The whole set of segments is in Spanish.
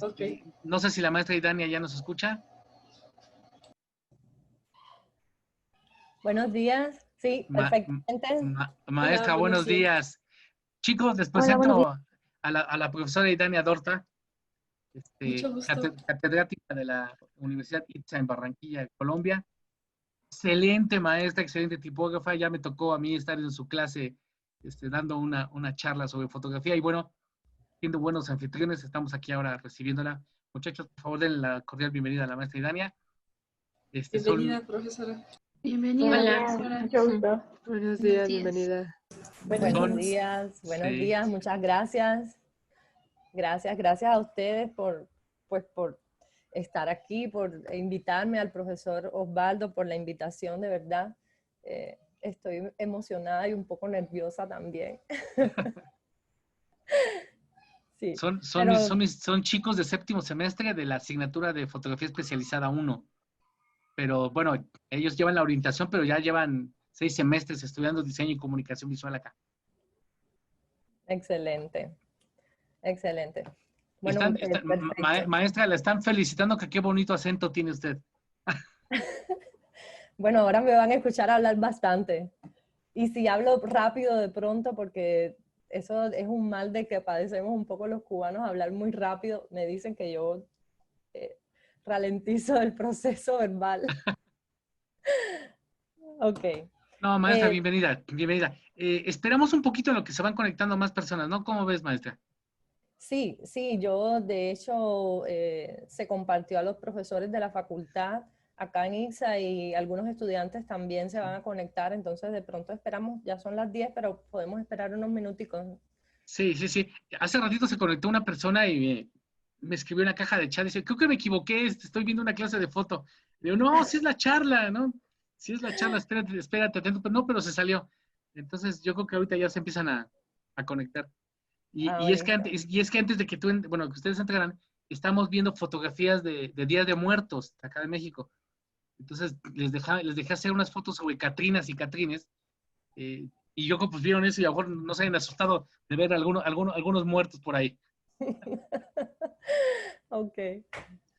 Ok. No sé si la maestra Idania ya nos escucha. Buenos días. Sí, perfectamente. Maestra, Hola, buenos buenos días. días. Chicos, les Hola, buenos días. presento a la profesora Idania Dorta, Mucho gusto. catedrática de la Universidad ITSA en Barranquilla, Colombia. Excelente maestra, excelente tipógrafa. Ya me tocó a mí estar en su clase dando una charla sobre fotografía y bueno, siendo buenos anfitriones, estamos aquí ahora recibiéndola. Muchachos, por favor, denle la cordial bienvenida a la maestra Idania. Bienvenida, profesora. Bienvenida, Hola, Hola, profesora. mucho gusto. Buenos días, bienvenida. Buenos Son- días, buenos sí. días, muchas gracias. Gracias a ustedes por estar aquí, por invitarme, al profesor Osvaldo por la invitación, de verdad. Estoy emocionada y un poco nerviosa también. Sí, Son chicos de séptimo semestre de la asignatura de fotografía especializada 1. Pero bueno, ellos llevan la orientación, pero ya llevan 6 semestres estudiando diseño y comunicación visual acá. excelente, excelente. Bueno, perfecto. Maestra, la están felicitando que qué bonito acento tiene usted. Bueno, ahora me van a escuchar hablar bastante. Y si hablo rápido de pronto, porque eso es un mal de que padecemos un poco los cubanos, hablar muy rápido, me dicen que yo ralentizo el proceso verbal. Ok. No, maestra, bienvenida. Esperamos un poquito en lo que se van conectando más personas, ¿no? ¿Cómo ves, maestra? Sí, yo de hecho se compartió a los profesores de la facultad acá en ITSA y algunos estudiantes también se van a conectar, entonces de pronto esperamos, ya son las 10, pero podemos esperar unos minuticos. Sí. Hace ratito se conectó una persona y me escribió en la caja de chat, dice, creo que me equivoqué, estoy viendo una clase de foto. Le digo, no, sí es la charla, ¿no? Sí es la charla, espérate, atento, pero no, pero se salió. Entonces yo creo que ahorita ya se empiezan a conectar. Y es que antes de que que ustedes entraran, estamos viendo fotografías de Días de Muertos acá de México. Entonces les dejé hacer unas fotos sobre Catrinas y Catrines. Y yo pues vieron eso y a lo mejor no se hayan asustado de ver algunos muertos por ahí. Ok.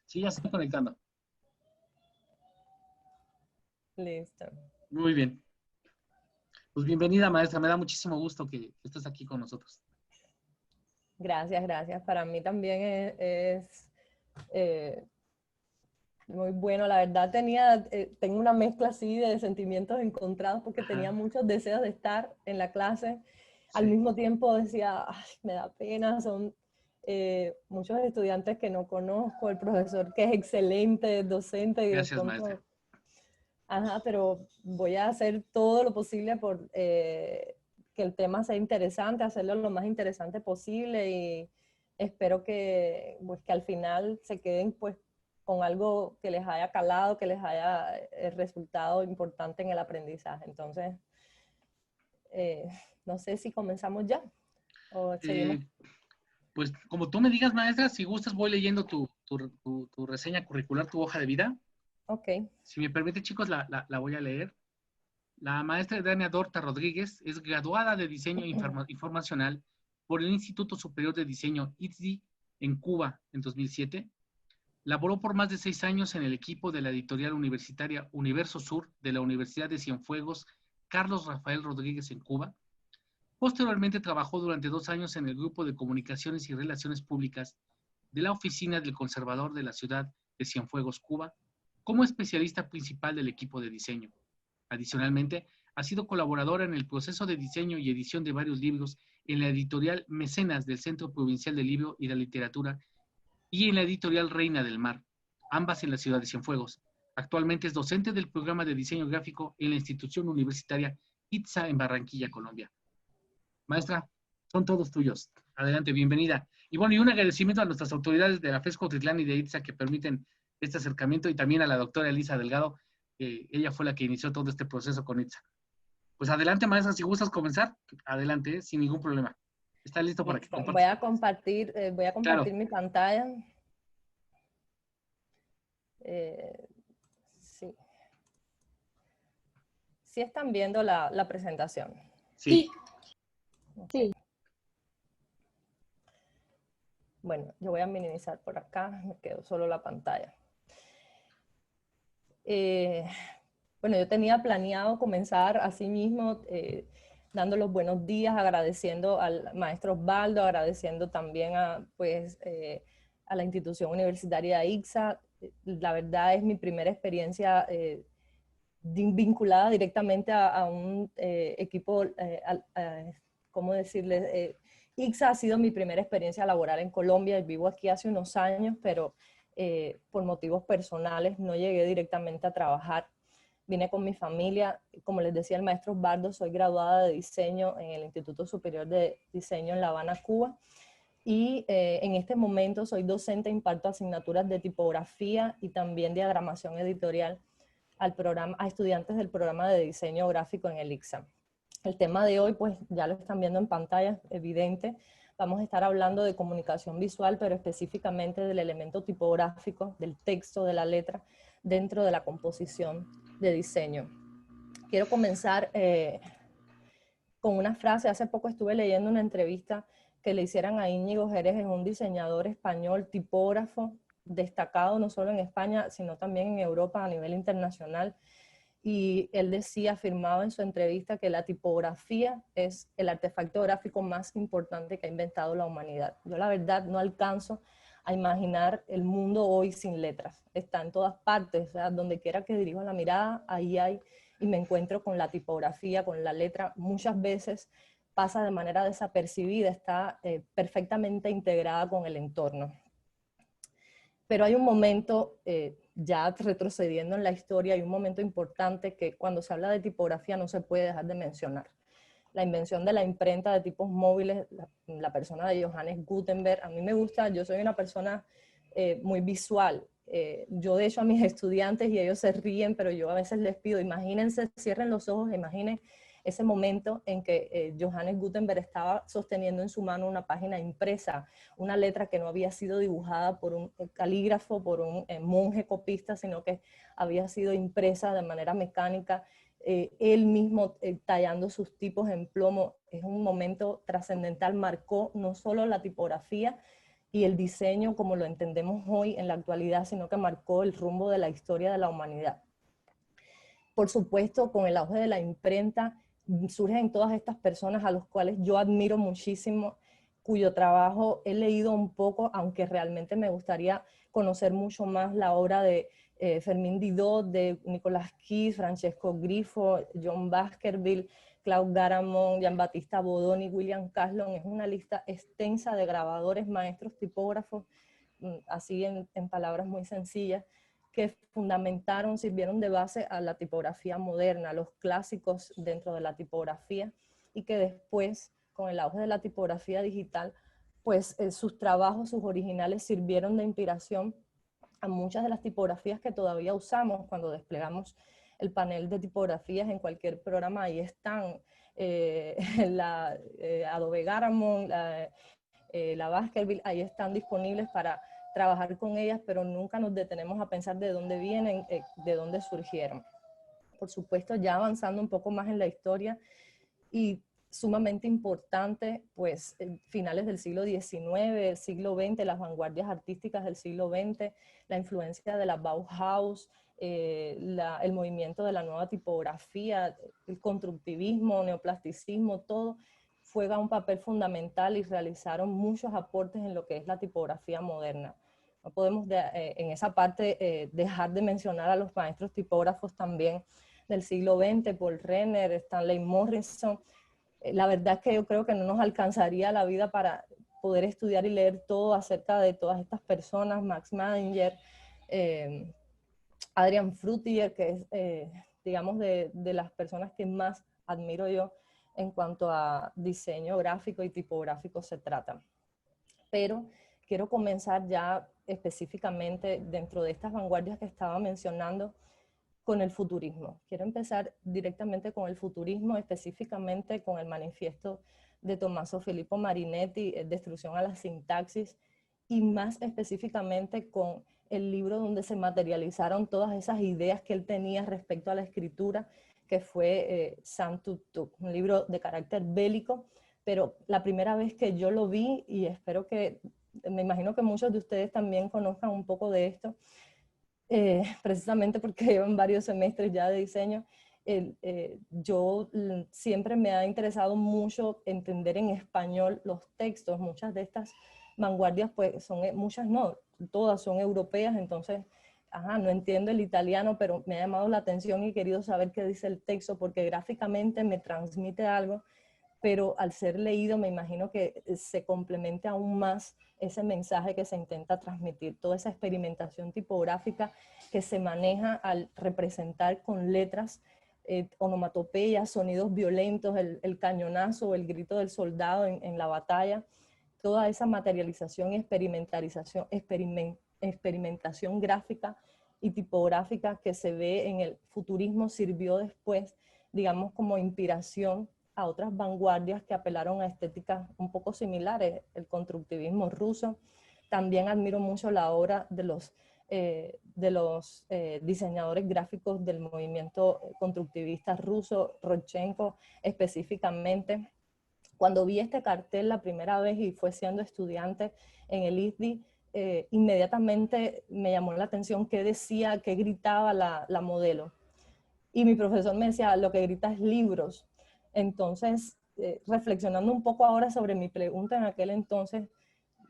Sí, ya se están conectando. Listo. Muy bien. Pues bienvenida, maestra. Me da muchísimo gusto que estés aquí con nosotros. Gracias. Para mí también es muy bueno. La verdad tengo una mezcla así de sentimientos encontrados porque tenía muchos deseos de estar en la clase. Sí. Al mismo tiempo decía, ay, me da pena, son muchos estudiantes que no conozco, el profesor que es excelente, docente. Y gracias, maestra. Ajá, pero voy a hacer todo lo posible por que el tema sea interesante, hacerlo lo más interesante posible y espero que al final se queden pues con algo que les haya calado, que les haya resultado importante en el aprendizaje. Entonces, no sé si comenzamos ya o seguimos. Pues como tú me digas, maestra, si gustas voy leyendo tu reseña curricular, tu hoja de vida. Ok. Si me permite, chicos, la voy a leer. La maestra Idania Dorta Rodríguez es graduada de Diseño Informacional por el Instituto Superior de Diseño ITSI en Cuba en 2007. Laboró por más de 6 años en el equipo de la editorial universitaria Universo Sur de la Universidad de Cienfuegos Carlos Rafael Rodríguez en Cuba. Posteriormente trabajó durante 2 años en el Grupo de Comunicaciones y Relaciones Públicas de la Oficina del Conservador de la Ciudad de Cienfuegos, Cuba, como especialista principal del equipo de diseño. Adicionalmente, ha sido colaboradora en el proceso de diseño y edición de varios libros en la editorial Mecenas del Centro Provincial del Libro y la Literatura y en la editorial Reina del Mar, ambas en la ciudad de Cienfuegos. Actualmente es docente del programa de diseño gráfico en la institución universitaria ITSA en Barranquilla, Colombia. Maestra, son todos tuyos. Adelante, bienvenida. Y bueno, y un agradecimiento a nuestras autoridades de la FES Cuautitlán y de ITSA que permiten este acercamiento y también a la doctora Elisa Delgado, ella fue la que inició todo este proceso con ITSA. Pues adelante, maestra, si gustas comenzar, adelante, sin ningún problema. ¿Está listo para que compartas? Voy a compartir claro. Mi pantalla. Sí. ¿Sí están viendo la presentación? Sí. Okay. Bueno, yo voy a minimizar por acá, me quedo solo la pantalla. Bueno, yo tenía planeado comenzar así mismo, dando los buenos días, agradeciendo al maestro Osvaldo, agradeciendo también pues, a la institución universitaria ICSA. La verdad es mi primera experiencia vinculada directamente a un equipo, ¿cómo decirles? ICSA ha sido mi primera experiencia laboral en Colombia. Vivo aquí hace unos años, pero por motivos personales no llegué directamente a trabajar. Vine con mi familia. Como les decía el maestro Osvaldo, soy graduada de diseño en el Instituto Superior de Diseño en La Habana, Cuba. Y en este momento soy docente, imparto asignaturas de tipografía y también diagramación editorial a estudiantes del programa de diseño gráfico en el ICSA. El tema de hoy, pues ya lo están viendo en pantalla, evidente. Vamos a estar hablando de comunicación visual, pero específicamente del elemento tipográfico, del texto, de la letra, dentro de la composición de diseño. Quiero comenzar con una frase. Hace poco estuve leyendo una entrevista que le hicieran a Íñigo Jerez, es un diseñador español, tipógrafo, destacado no solo en España, sino también en Europa a nivel internacional. Y él decía, afirmaba en su entrevista, que la tipografía es el artefacto gráfico más importante que ha inventado la humanidad. Yo la verdad no alcanzo a imaginar el mundo hoy sin letras. Está en todas partes, o sea, donde quiera que dirijo la mirada, ahí hay, y me encuentro con la tipografía, con la letra. Muchas veces pasa de manera desapercibida, está perfectamente integrada con el entorno. Pero hay un momento, ya retrocediendo en la historia, hay un momento importante que cuando se habla de tipografía no se puede dejar de mencionar. La invención de la imprenta de tipos móviles, la persona de Johannes Gutenberg. A mí me gusta, yo soy una persona muy visual. Yo de hecho a mis estudiantes, y ellos se ríen, pero yo a veces les pido, imagínense, cierren los ojos, imaginen ese momento en que Johannes Gutenberg estaba sosteniendo en su mano una página impresa, una letra que no había sido dibujada por un calígrafo, por un monje copista, sino que había sido impresa de manera mecánica, él mismo tallando sus tipos en plomo. Es un momento trascendental, marcó no solo la tipografía y el diseño como lo entendemos hoy en la actualidad, sino que marcó el rumbo de la historia de la humanidad. Por supuesto, con el auge de la imprenta, surgen todas estas personas a los cuales yo admiro muchísimo, cuyo trabajo he leído un poco, aunque realmente me gustaría conocer mucho más la obra de Fermín Didot, de Nicolas Kiss, Francesco Grifo, John Baskerville, Claude Garamond, Giambattista Bodoni, William Caslon. Es una lista extensa de grabadores, maestros, tipógrafos, así en palabras muy sencillas, que fundamentaron, sirvieron de base a la tipografía moderna, los clásicos dentro de la tipografía, y que después, con el auge de la tipografía digital, pues sus trabajos, sus originales, sirvieron de inspiración a muchas de las tipografías que todavía usamos. Cuando desplegamos el panel de tipografías en cualquier programa, ahí están Adobe Garamond, la Baskerville, ahí están disponibles para trabajar con ellas, pero nunca nos detenemos a pensar de dónde vienen, de dónde surgieron. Por supuesto, ya avanzando un poco más en la historia, y sumamente importante, pues finales del siglo XIX, el siglo XX, las vanguardias artísticas del siglo XX, la influencia de la Bauhaus, el movimiento de la nueva tipografía, el constructivismo, neoplasticismo, todo juega un papel fundamental y realizaron muchos aportes en lo que es la tipografía moderna. No podemos en esa parte dejar de mencionar a los maestros tipógrafos también del siglo XX, Paul Renner, Stanley Morrison. La verdad es que yo creo que no nos alcanzaría la vida para poder estudiar y leer todo acerca de todas estas personas, Max Madinger, Adrian Frutiger, que es, digamos, de las personas que más admiro yo en cuanto a diseño gráfico y tipográfico se trata. Pero quiero comenzar ya específicamente dentro de estas vanguardias que estaba mencionando con el futurismo. Quiero empezar directamente con el futurismo, específicamente con el manifiesto de Tommaso Filippo Marinetti, Destrucción a la sintaxis, y más específicamente con el libro donde se materializaron todas esas ideas que él tenía respecto a la escritura, que fue Saint Tutu, un libro de carácter bélico, pero la primera vez que yo lo vi, y espero que me imagino que muchos de ustedes también conozcan un poco de esto, precisamente porque llevan varios semestres ya de diseño. Yo siempre me ha interesado mucho entender en español los textos. Muchas de estas vanguardias, pues muchas no, todas son europeas, entonces no entiendo el italiano, pero me ha llamado la atención y he querido saber qué dice el texto, porque gráficamente me transmite algo, pero al ser leído me imagino que se complemente aún más ese mensaje que se intenta transmitir, toda esa experimentación tipográfica que se maneja al representar con letras, onomatopeyas, sonidos violentos, el cañonazo o el grito del soldado en la batalla, toda esa materialización y experimentación gráfica y tipográfica que se ve en el futurismo sirvió después, digamos, como inspiración a otras vanguardias que apelaron a estéticas un poco similares, el constructivismo ruso. También admiro mucho la obra de los diseñadores gráficos del movimiento constructivista ruso, Rodchenko específicamente. Cuando vi este cartel la primera vez y fue siendo estudiante en el ISDI, inmediatamente me llamó la atención qué decía, qué gritaba la modelo. Y mi profesor me decía, lo que grita es libros. Entonces, reflexionando un poco ahora sobre mi pregunta en aquel entonces,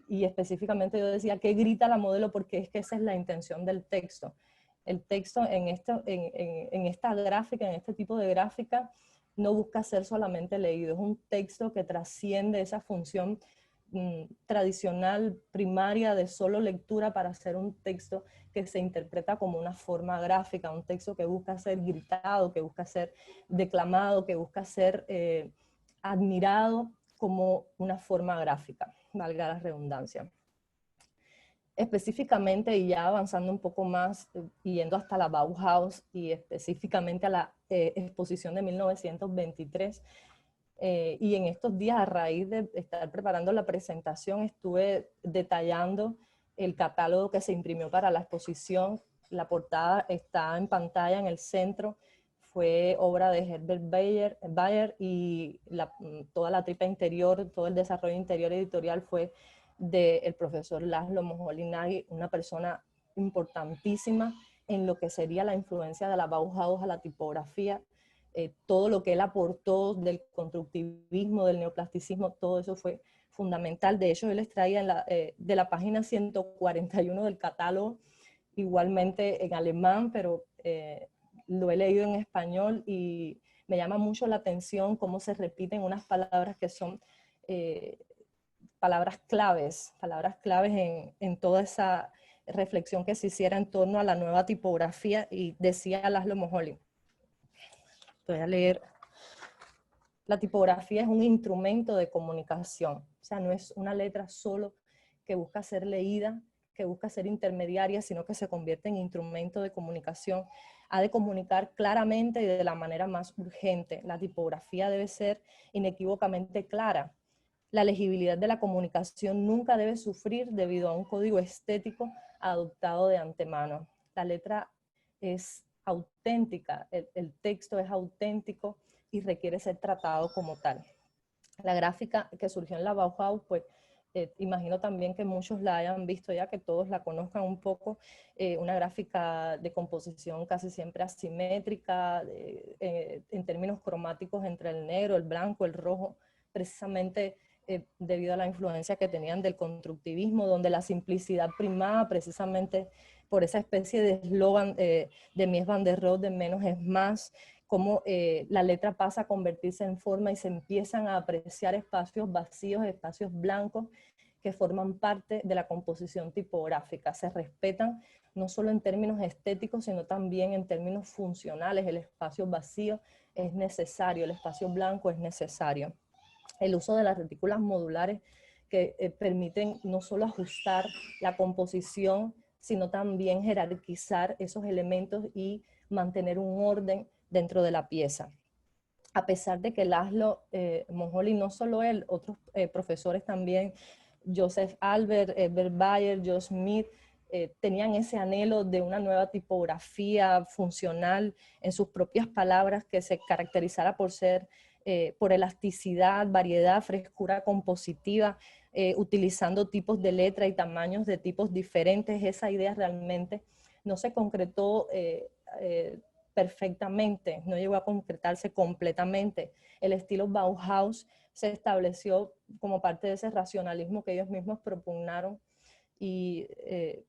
y específicamente yo decía, ¿qué grita la modelo? Porque es que esa es la intención del texto. El texto en esta gráfica, en este tipo de gráfica, no busca ser solamente leído, es un texto que trasciende esa función tradicional, primaria, de solo lectura para hacer un texto que se interpreta como una forma gráfica, un texto que busca ser gritado, que busca ser declamado, que busca ser admirado como una forma gráfica, valga la redundancia. Específicamente, y ya avanzando un poco más, y yendo hasta la Bauhaus, y específicamente a la exposición de 1923, y en estos días, a raíz de estar preparando la presentación, estuve detallando el catálogo que se imprimió para la exposición. La portada está en pantalla en el centro, fue obra de Herbert Bayer y toda la tripa interior, todo el desarrollo interior editorial fue del profesor Laszlo Moholy-Nagy, una persona importantísima en lo que sería la influencia de la Bauhaus a la tipografía. Todo lo que él aportó del constructivismo, del neoplasticismo, todo eso fue fundamental. De hecho, él extraía de la página 141 del catálogo, igualmente en alemán, pero lo he leído en español y me llama mucho la atención cómo se repiten unas palabras que son palabras claves en toda esa reflexión que se hiciera en torno a la nueva tipografía. Y decía Laszlo Moholy, voy a leer, la tipografía es un instrumento de comunicación, o sea, no es una letra solo que busca ser leída, que busca ser intermediaria, sino que se convierte en instrumento de comunicación. Ha de comunicar claramente y de la manera más urgente. La tipografía debe ser inequívocamente clara. La legibilidad de la comunicación nunca debe sufrir debido a un código estético adoptado de antemano. La letra es auténtica, el texto es auténtico y requiere ser tratado como tal. La gráfica que surgió en la Bauhaus, pues imagino también que muchos la hayan visto ya, que todos la conozcan un poco, una gráfica de composición casi siempre asimétrica, en términos cromáticos entre el negro, el blanco, el rojo, precisamente debido a la influencia que tenían del constructivismo, donde la simplicidad primaba precisamente por esa especie de eslogan de Mies van der Rohe, de menos es más, cómo la letra pasa a convertirse en forma y se empiezan a apreciar espacios vacíos, espacios blancos que forman parte de la composición tipográfica. Se respetan no solo en términos estéticos, sino también en términos funcionales. El espacio vacío es necesario, el espacio blanco es necesario. El uso de las retículas modulares que permiten no solo ajustar la composición, sino también jerarquizar esos elementos y mantener un orden dentro de la pieza. A pesar de que Laszlo Moholy, no solo él, otros profesores también, Joseph Albert, Herbert Bayer, Joe Smith, tenían ese anhelo de una nueva tipografía funcional en sus propias palabras que se caracterizara por ser por elasticidad, variedad, frescura compositiva, utilizando tipos de letra y tamaños de tipos diferentes. Esa idea realmente no se concretó perfectamente, no llegó a concretarse completamente. El estilo Bauhaus se estableció como parte de ese racionalismo que ellos mismos propugnaron y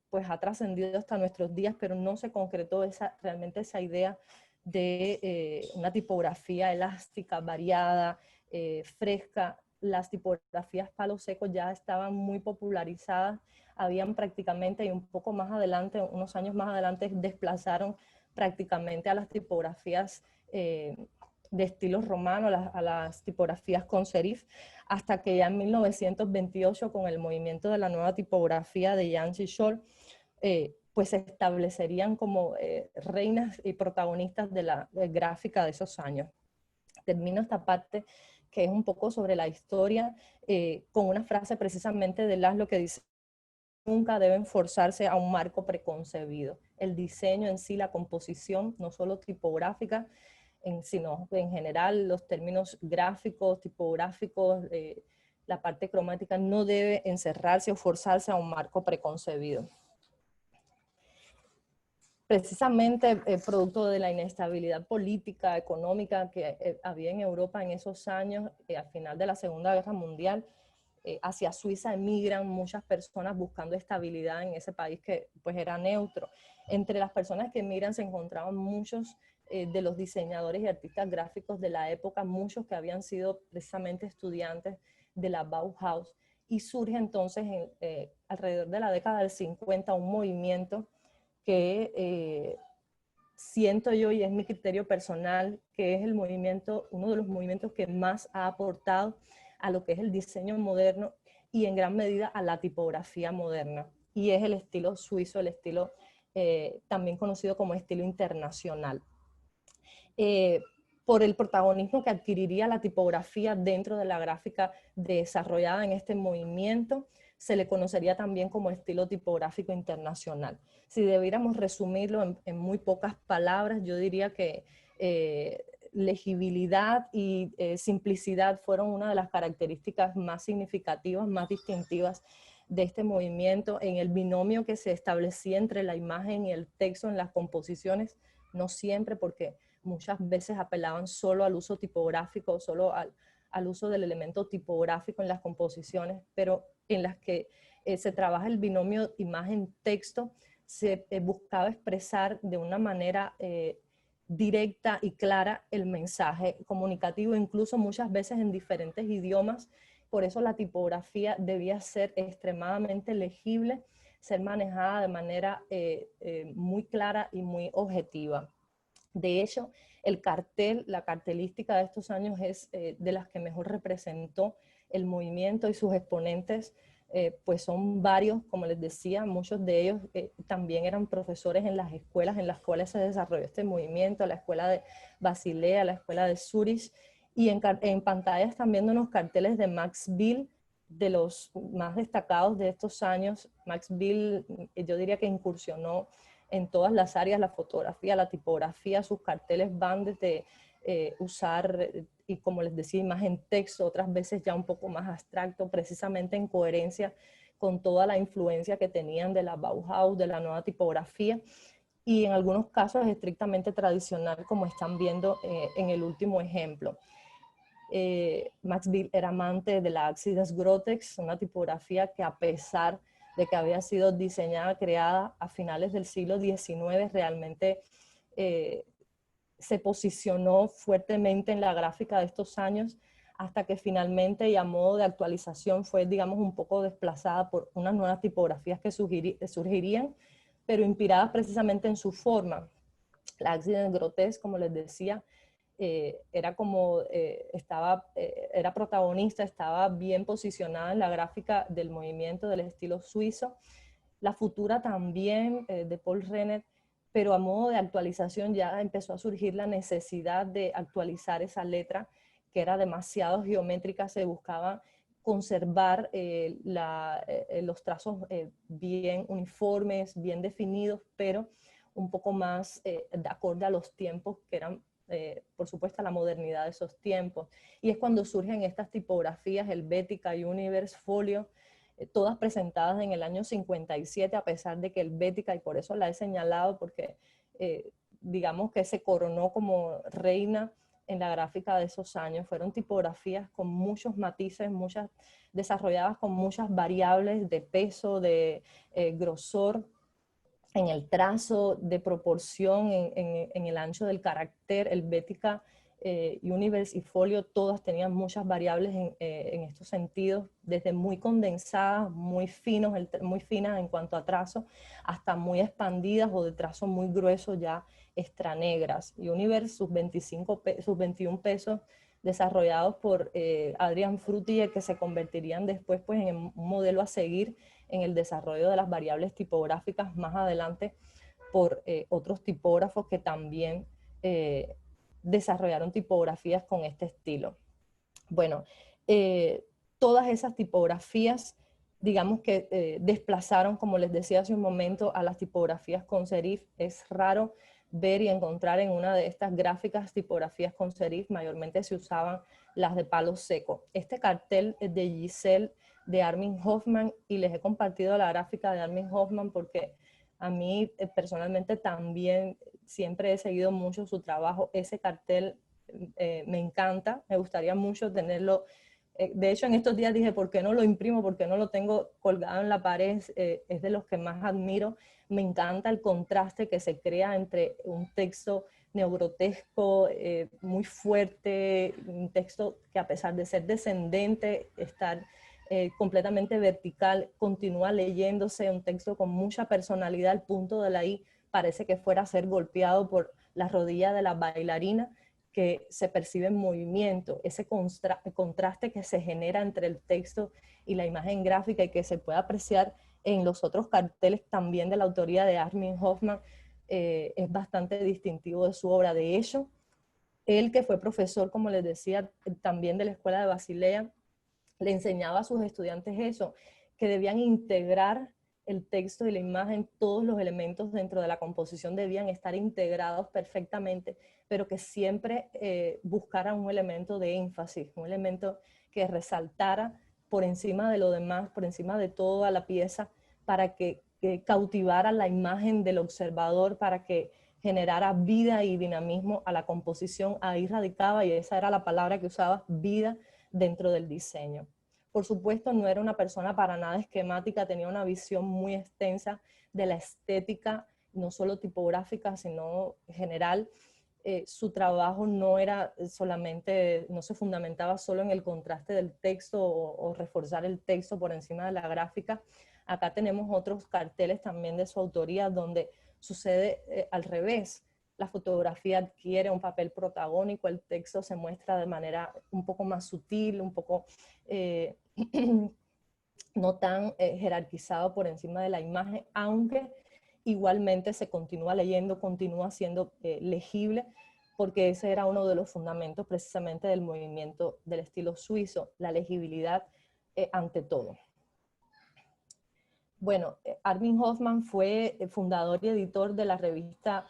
pues ha trascendido hasta nuestros días, pero no se concretó realmente esa idea de una tipografía elástica, variada, fresca. Las tipografías palo seco ya estaban muy popularizadas, habían prácticamente, y un poco más adelante, unos años más adelante, desplazaron prácticamente a las tipografías de estilo romano, a las tipografías con serif, hasta que ya en 1928, con el movimiento de la nueva tipografía de Jan Chichol, pues se establecerían como reinas y protagonistas de la gráfica de esos años. Termino esta parte que es un poco sobre la historia, con una frase precisamente de Laszlo que dice: nunca deben forzarse a un marco preconcebido. El diseño en sí, la composición, no solo tipográfica, sino en general los términos gráficos, tipográficos, la parte cromática no debe encerrarse o forzarse a un marco preconcebido. Precisamente producto de la inestabilidad política, económica que había en Europa en esos años, al final de la Segunda Guerra Mundial, hacia Suiza emigran muchas personas buscando estabilidad en ese país que pues era neutro. Entre las personas que emigran se encontraban muchos de los diseñadores y artistas gráficos de la época, muchos que habían sido precisamente estudiantes de la Bauhaus, y surge entonces alrededor de la década del 50 un movimiento que siento yo, y es mi criterio personal, que es el movimiento, uno de los movimientos que más ha aportado a lo que es el diseño moderno y en gran medida a la tipografía moderna. Y es el estilo suizo, el estilo también conocido como estilo internacional. Por el protagonismo que adquiriría la tipografía dentro de la gráfica desarrollada en este movimiento, se le conocería también como estilo tipográfico internacional. Si debiéramos resumirlo en muy pocas palabras, yo diría que legibilidad y simplicidad fueron una de las características más significativas, más distintivas de este movimiento, en el binomio que se establecía entre la imagen y el texto en las composiciones, no siempre, porque muchas veces apelaban solo al uso tipográfico, solo al uso del elemento tipográfico en las composiciones, pero en las que se trabaja el binomio imagen-texto, se buscaba expresar de una manera directa y clara el mensaje comunicativo, incluso muchas veces en diferentes idiomas. Por eso la tipografía debía ser extremadamente legible, ser manejada de manera muy clara y muy objetiva. De hecho, el cartel, la cartelística de estos años es de las que mejor representó el movimiento, y sus exponentes pues son varios, como les decía, muchos de ellos también eran profesores en las escuelas en las cuales se desarrolló este movimiento, la escuela de Basilea, la escuela de Zurich, y en pantallas también de unos carteles de Max Bill, de los más destacados de estos años. Max Bill, yo diría que incursionó en todas las áreas, la fotografía, la tipografía. Sus carteles van desde usar, y como les decía, imagen texto, otras veces ya un poco más abstracto, precisamente en coherencia con toda la influencia que tenían de la Bauhaus, de la nueva tipografía, y en algunos casos estrictamente tradicional, como están viendo en el último ejemplo. Max Bill era amante de la Accidens Grotex, una tipografía que, a pesar de que había sido diseñada, creada a finales del siglo XIX, realmente se posicionó fuertemente en la gráfica de estos años, hasta que finalmente, y a modo de actualización, fue, digamos, un poco desplazada por unas nuevas tipografías que surgirían, pero inspiradas precisamente en su forma. La Accidens Grotex, como les decía, era como, era protagonista, estaba bien posicionada en la gráfica del movimiento del estilo suizo. La Futura también, de Paul Renet, pero a modo de actualización ya empezó a surgir la necesidad de actualizar esa letra, que era demasiado geométrica. Se buscaba conservar los trazos bien uniformes, bien definidos, pero un poco más de acorde a los tiempos, que eran por supuesto, a la modernidad de esos tiempos. Y es cuando surgen estas tipografías, Helvética, Univers, Folio, todas presentadas en el año 57, a pesar de que Helvética, y por eso la he señalado, porque digamos que se coronó como reina en la gráfica de esos años. Fueron tipografías con muchos matices, desarrolladas con muchas variables de peso, de grosor en el trazo, de proporción, en el ancho del carácter. Helvética, Univers y Folio, todas tenían muchas variables en estos sentidos, desde muy condensadas, muy finas en cuanto a trazo, hasta muy expandidas o de trazo muy grueso, ya extra negras. Univers, sus 21 pesos desarrollados por Adrian Frutiger, que se convertirían después pues, en un modelo a seguir en el desarrollo de las variables tipográficas más adelante por otros tipógrafos que también desarrollaron tipografías con este estilo. Bueno, todas esas tipografías, digamos que desplazaron, como les decía hace un momento, a las tipografías con serif. Es raro ver y encontrar en una de estas gráficas tipografías con serif, mayormente se usaban las de palo seco. Este cartel es de Giselle, de Armin Hoffman, y les he compartido la gráfica de Armin Hoffman porque a mí personalmente también siempre he seguido mucho su trabajo. Ese cartel me encanta, me gustaría mucho tenerlo. De hecho, en estos días dije, ¿por qué no lo imprimo? ¿Por qué no lo tengo colgado en la pared? Es de los que más admiro. Me encanta el contraste que se crea entre un texto neogrotesco, muy fuerte, un texto que a pesar de ser descendente, estar completamente vertical, continúa leyéndose, un texto con mucha personalidad. El punto de la I parece que fuera a ser golpeado por la rodilla de la bailarina, que se percibe en movimiento, ese contraste que se genera entre el texto y la imagen gráfica y que se puede apreciar en los otros carteles también de la autoría de Armin Hoffman, es bastante distintivo de su obra. De hecho, él, que fue profesor, como les decía, también de la Escuela de Basilea, le enseñaba a sus estudiantes eso, que debían integrar el texto y la imagen, todos los elementos dentro de la composición debían estar integrados perfectamente, pero que siempre buscaran un elemento de énfasis, un elemento que resaltara por encima de lo demás, por encima de toda la pieza, para que cautivara la imagen del observador, para que generara vida y dinamismo a la composición. Ahí radicaba, y esa era la palabra que usaba, vida, dentro del diseño. Por supuesto, no era una persona para nada esquemática, tenía una visión muy extensa de la estética, no solo tipográfica, sino general. Su trabajo no era solamente, no se fundamentaba solo en el contraste del texto o reforzar el texto por encima de la gráfica. Acá tenemos otros carteles también de su autoría donde sucede al revés. La fotografía adquiere un papel protagónico, el texto se muestra de manera un poco más sutil, un poco no tan jerarquizado por encima de la imagen, aunque igualmente se continúa leyendo, continúa siendo legible, porque ese era uno de los fundamentos precisamente del movimiento del estilo suizo, la legibilidad ante todo. Bueno, Armin Hoffman fue fundador y editor de la revista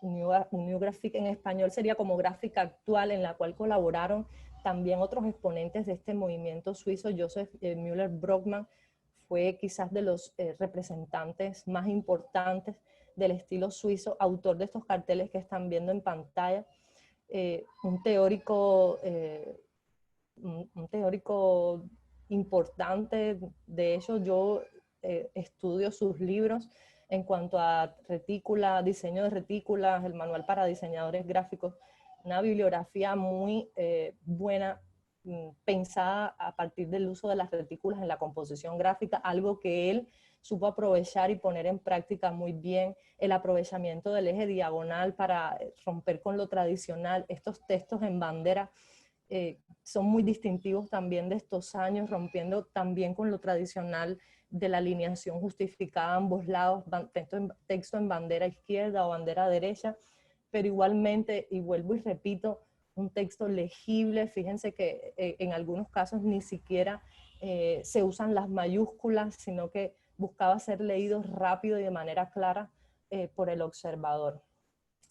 New Graphic, en español sería como Gráfica Actual, en la cual colaboraron también otros exponentes de este movimiento suizo. Joseph Müller-Brockmann fue quizás de los representantes más importantes del estilo suizo, autor de estos carteles que están viendo en pantalla, un teórico importante. De hecho, yo estudio sus libros en cuanto a retícula, diseño de retículas, el manual para diseñadores gráficos, una bibliografía muy buena, pensada a partir del uso de las retículas en la composición gráfica, algo que él supo aprovechar y poner en práctica muy bien, el aprovechamiento del eje diagonal para romper con lo tradicional. Estos textos en bandera son muy distintivos también de estos años, rompiendo también con lo tradicional de la alineación justificada a ambos lados, texto en bandera izquierda o bandera derecha, pero igualmente, y vuelvo y repito, un texto legible. Fíjense que en algunos casos ni siquiera se usan las mayúsculas, sino que buscaba ser leído rápido y de manera clara por el observador.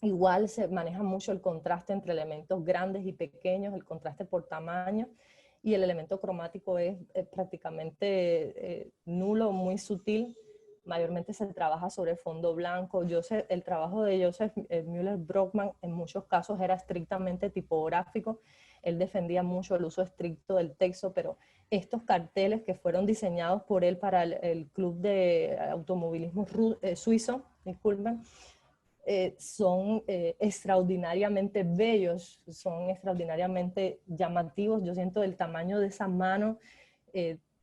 Igual se maneja mucho el contraste entre elementos grandes y pequeños, el contraste por tamaño, y el elemento cromático es prácticamente nulo, muy sutil. Mayormente se trabaja sobre fondo blanco. El trabajo de Joseph Müller-Brockmann en muchos casos era estrictamente tipográfico. Él defendía mucho el uso estricto del texto, pero estos carteles que fueron diseñados por él para el Club de Automovilismo Suizo, disculpen, son extraordinariamente bellos, son extraordinariamente llamativos. Yo siento el tamaño de esa mano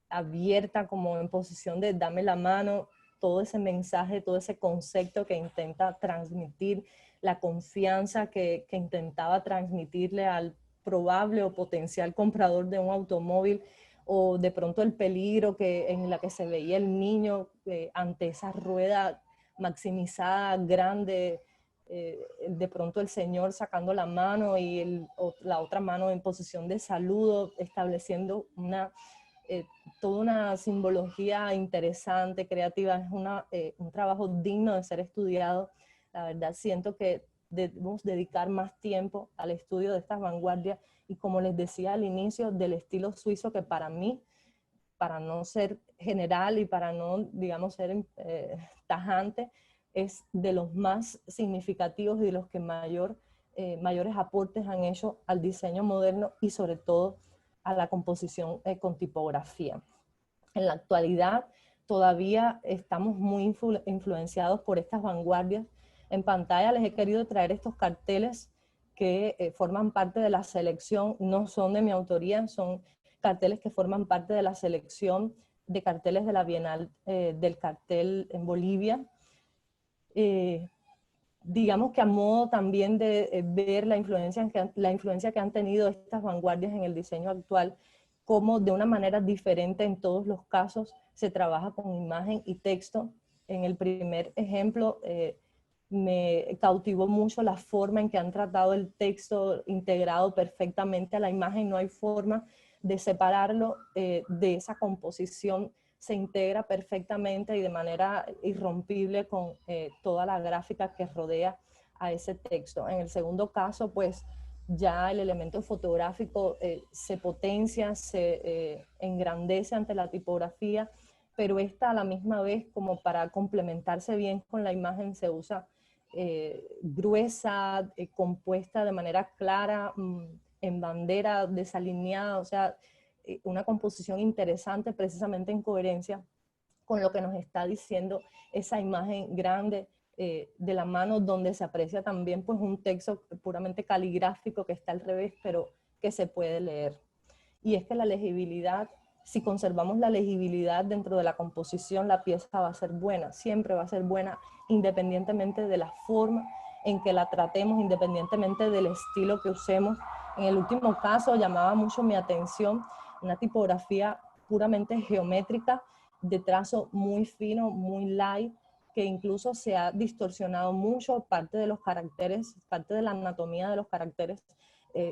abierta, como en posición de dame la mano, todo ese mensaje, todo ese concepto que intenta transmitir, la confianza que intentaba transmitirle al probable o potencial comprador de un automóvil, o de pronto el peligro en la que se veía el niño ante esa rueda maximizada, grande, de pronto el señor sacando la mano y la otra mano en posición de saludo, estableciendo toda una simbología interesante, creativa. Es un trabajo digno de ser estudiado. La verdad, siento que debemos dedicar más tiempo al estudio de estas vanguardias y, como les decía al inicio, del estilo suizo, que para mí, para no ser general y para no, digamos, ser tajante, es de los más significativos y de los que mayores aportes han hecho al diseño moderno y sobre todo a la composición con tipografía. En la actualidad todavía estamos muy influenciados por estas vanguardias. En pantalla les he querido traer estos carteles que forman parte de la selección, no son de mi autoría, son carteles que forman parte de la selección de carteles de la Bienal del Cartel en Bolivia. Digamos que a modo también de ver la influencia que han tenido estas vanguardias en el diseño actual, como de una manera diferente en todos los casos se trabaja con imagen y texto. En el primer ejemplo me cautivó mucho la forma en que han tratado el texto integrado perfectamente a la imagen. No hay forma de separarlo de esa composición. Se integra perfectamente y de manera irrompible con toda la gráfica que rodea a ese texto. En el segundo caso, pues ya el elemento fotográfico se potencia, se engrandece ante la tipografía, pero esta a la misma vez, como para complementarse bien con la imagen, se usa gruesa, compuesta de manera clara, en bandera, desalineada, o sea, una composición interesante, precisamente en coherencia con lo que nos está diciendo esa imagen grande de la mano, donde se aprecia también pues un texto puramente caligráfico que está al revés, pero que se puede leer. Y es que la legibilidad, si conservamos la legibilidad dentro de la composición, la pieza va a ser buena, siempre va a ser buena, independientemente de la forma en que la tratemos, independientemente del estilo que usemos. En el último caso llamaba mucho mi atención una tipografía puramente geométrica, de trazo muy fino, muy light, que incluso se ha distorsionado mucho, parte de los caracteres, parte de la anatomía de los caracteres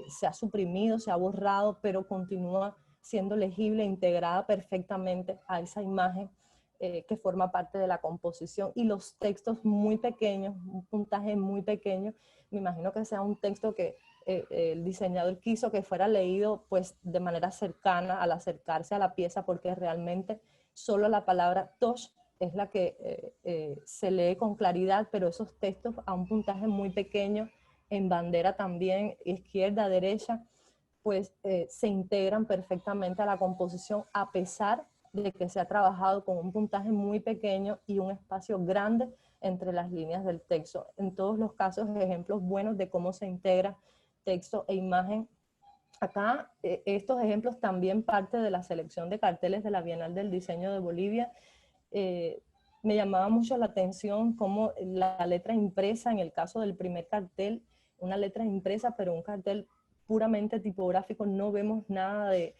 se ha suprimido, se ha borrado, pero continúa siendo legible, integrada perfectamente a esa imagen que forma parte de la composición. Y los textos muy pequeños, un puntaje muy pequeño, me imagino que sea un texto que el diseñador quiso que fuera leído pues de manera cercana al acercarse a la pieza, porque realmente solo la palabra tosh es la que se lee con claridad, pero esos textos a un puntaje muy pequeño, en bandera también, izquierda, derecha, pues se integran perfectamente a la composición, a pesar de que se ha trabajado con un puntaje muy pequeño y un espacio grande entre las líneas del texto. En todos los casos, ejemplos buenos de cómo se integra texto e imagen. Acá, estos ejemplos también parte de la selección de carteles de la Bienal del Diseño de Bolivia. Me llamaba mucho la atención cómo la letra impresa, en el caso del primer cartel, una letra impresa, pero un cartel puramente tipográfico, no vemos nada de,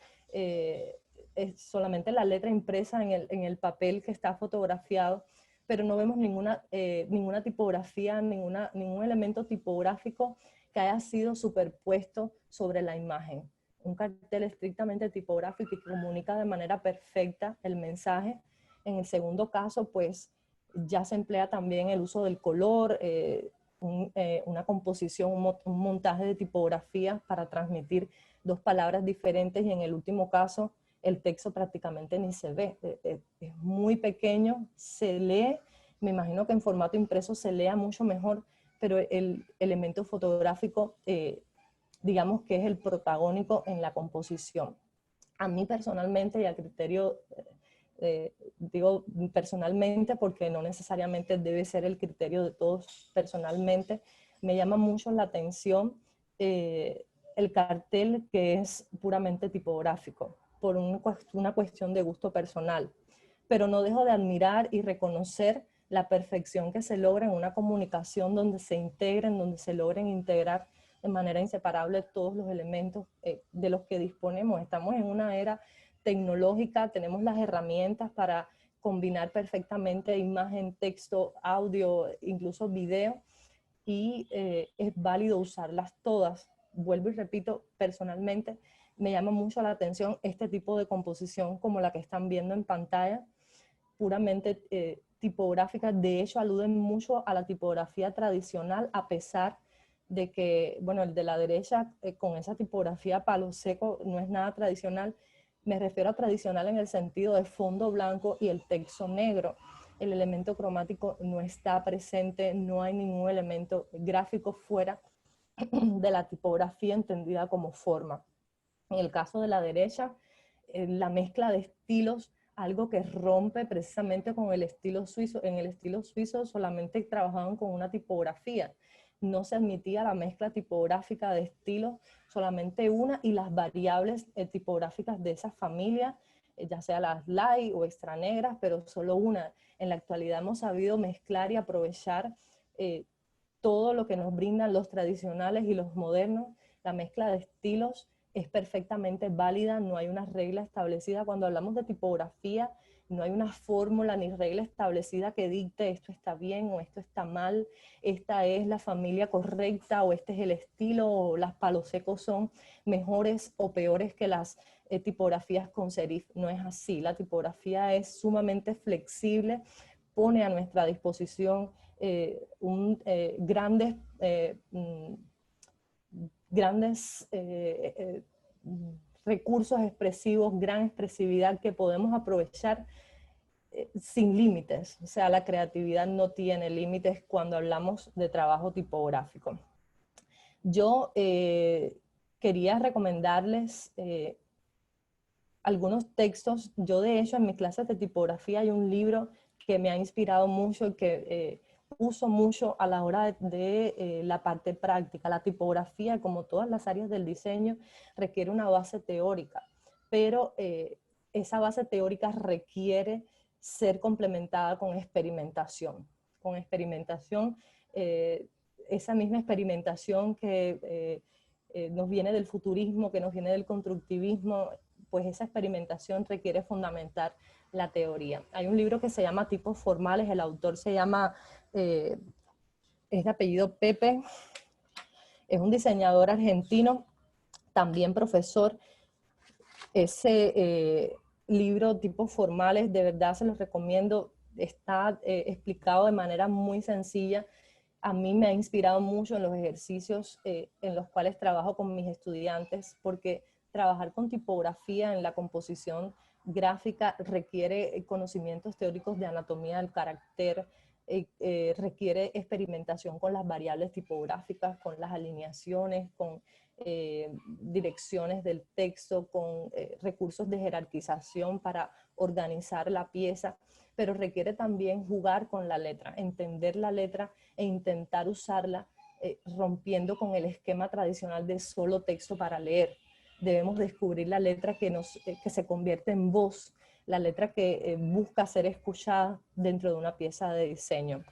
es solamente la letra impresa en el papel que está fotografiado, pero no vemos ninguna tipografía, ningún elemento tipográfico que haya sido superpuesto sobre la imagen. Un cartel estrictamente tipográfico y que comunica de manera perfecta el mensaje. En el segundo caso, pues ya se emplea también el uso del color, una composición, un montaje de tipografías para transmitir dos palabras diferentes, y en el último caso el texto prácticamente ni se ve, es muy pequeño, se lee, me imagino que en formato impreso se lea mucho mejor, pero el elemento fotográfico digamos que es el protagónico en la composición. A mí personalmente, y a criterio, digo personalmente porque no necesariamente debe ser el criterio de todos personalmente, me llama mucho la atención el cartel que es puramente tipográfico, por una cuestión de gusto personal. Pero no dejo de admirar y reconocer la perfección que se logra en una comunicación donde se integren, donde se logren integrar de manera inseparable todos los elementos de los que disponemos. Estamos en una era tecnológica, tenemos las herramientas para combinar perfectamente imagen, texto, audio, incluso video, y es válido usarlas todas. Vuelvo y repito, personalmente me llama mucho la atención este tipo de composición como la que están viendo en pantalla, puramente tipográfica. De hecho, aluden mucho a la tipografía tradicional, a pesar de que, bueno, el de la derecha con esa tipografía palo seco no es nada tradicional. Me refiero a tradicional en el sentido de fondo blanco y el texto negro. El elemento cromático no está presente, no hay ningún elemento gráfico fuera de la tipografía entendida como forma. En el caso de la derecha, la mezcla de estilos, algo que rompe precisamente con el estilo suizo. En el estilo suizo solamente trabajaban con una tipografía, no se admitía la mezcla tipográfica de estilos, solamente una, y las variables tipográficas de esa familia, ya sea las light o extra negras, pero solo una. En la actualidad hemos sabido mezclar y aprovechar todo lo que nos brindan los tradicionales y los modernos. La mezcla de estilos es perfectamente válida, no hay una regla establecida. Cuando hablamos de tipografía, no hay una fórmula ni regla establecida que dicte esto está bien o esto está mal, esta es la familia correcta o este es el estilo, o las palos secos son mejores o peores que las tipografías con serif. No es así, la tipografía es sumamente flexible, pone a nuestra disposición grandes recursos expresivos, gran expresividad que podemos aprovechar sin límites. O sea, la creatividad no tiene límites cuando hablamos de trabajo tipográfico. Yo quería recomendarles algunos textos. Yo, de hecho, en mis clases de tipografía hay un libro que me ha inspirado mucho y que uso mucho a la hora de la parte práctica. La tipografía, como todas las áreas del diseño, requiere una base teórica, pero esa base teórica requiere ser complementada con experimentación. Con experimentación, esa misma experimentación que nos viene del futurismo, que nos viene del constructivismo, pues esa experimentación requiere fundamentar la teoría. Hay un libro que se llama Tipos Formales, el autor se llama, es de apellido Pepe, es un diseñador argentino, también profesor. Ese libro, Tipos Formales, de verdad se los recomiendo, está explicado de manera muy sencilla. A mí me ha inspirado mucho en los ejercicios en los cuales trabajo con mis estudiantes, porque trabajar con tipografía en la composición gráfica requiere conocimientos teóricos de anatomía del carácter, requiere experimentación con las variables tipográficas, con las alineaciones, con direcciones del texto, con recursos de jerarquización para organizar la pieza, pero requiere también jugar con la letra, entender la letra e intentar usarla rompiendo con el esquema tradicional de solo texto para leer. Debemos descubrir la letra que se convierte en voz, la letra que busca ser escuchada dentro de una pieza de diseño.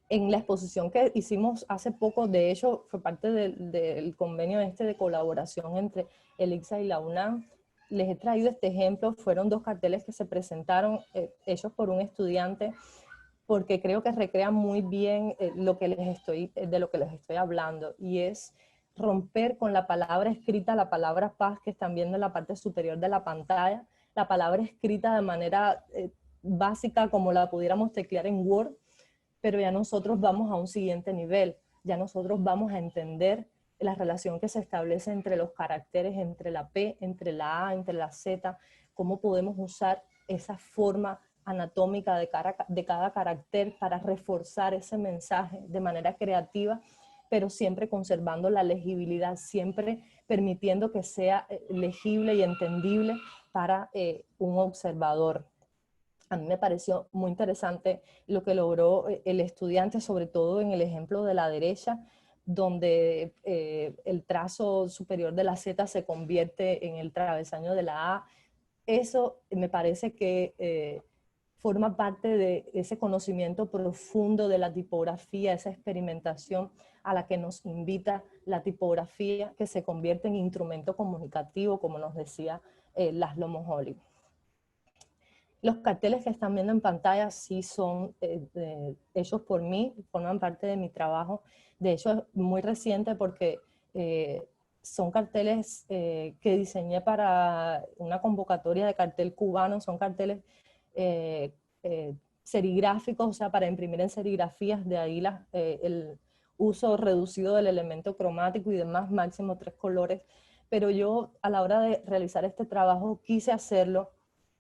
En la exposición que hicimos hace poco, de hecho, fue parte del convenio de colaboración entre el ICSA y la UNAM, les he traído este ejemplo. Fueron 2 carteles que se presentaron hechos por un estudiante, porque creo que recrean muy bien de lo que les estoy hablando, y es romper con la palabra escrita, la palabra paz que están viendo en la parte superior de la pantalla, la palabra escrita de manera básica como la pudiéramos teclear en Word, pero ya nosotros vamos a un siguiente nivel, ya nosotros vamos a entender la relación que se establece entre los caracteres, entre la P, entre la A, entre la Z, cómo podemos usar esa forma anatómica de cada carácter para reforzar ese mensaje de manera creativa, pero siempre conservando la legibilidad, siempre permitiendo que sea legible y entendible para un observador. A mí me pareció muy interesante lo que logró el estudiante, sobre todo en el ejemplo de la derecha, donde el trazo superior de la Z se convierte en el travesaño de la A. Eso me parece que forma parte de ese conocimiento profundo de la tipografía, esa experimentación a la que nos invita la tipografía, que se convierte en instrumento comunicativo, como nos decía Laszlo Moholy. Los carteles que están viendo en pantalla sí son hechos por mí, forman parte de mi trabajo. De hecho, es muy reciente porque son carteles que diseñé para una convocatoria de cartel cubano, son carteles serigráficos, o sea, para imprimir en serigrafías, de ahí el uso reducido del elemento cromático y demás, máximo 3 colores. Pero yo, a la hora de realizar este trabajo, quise hacerlo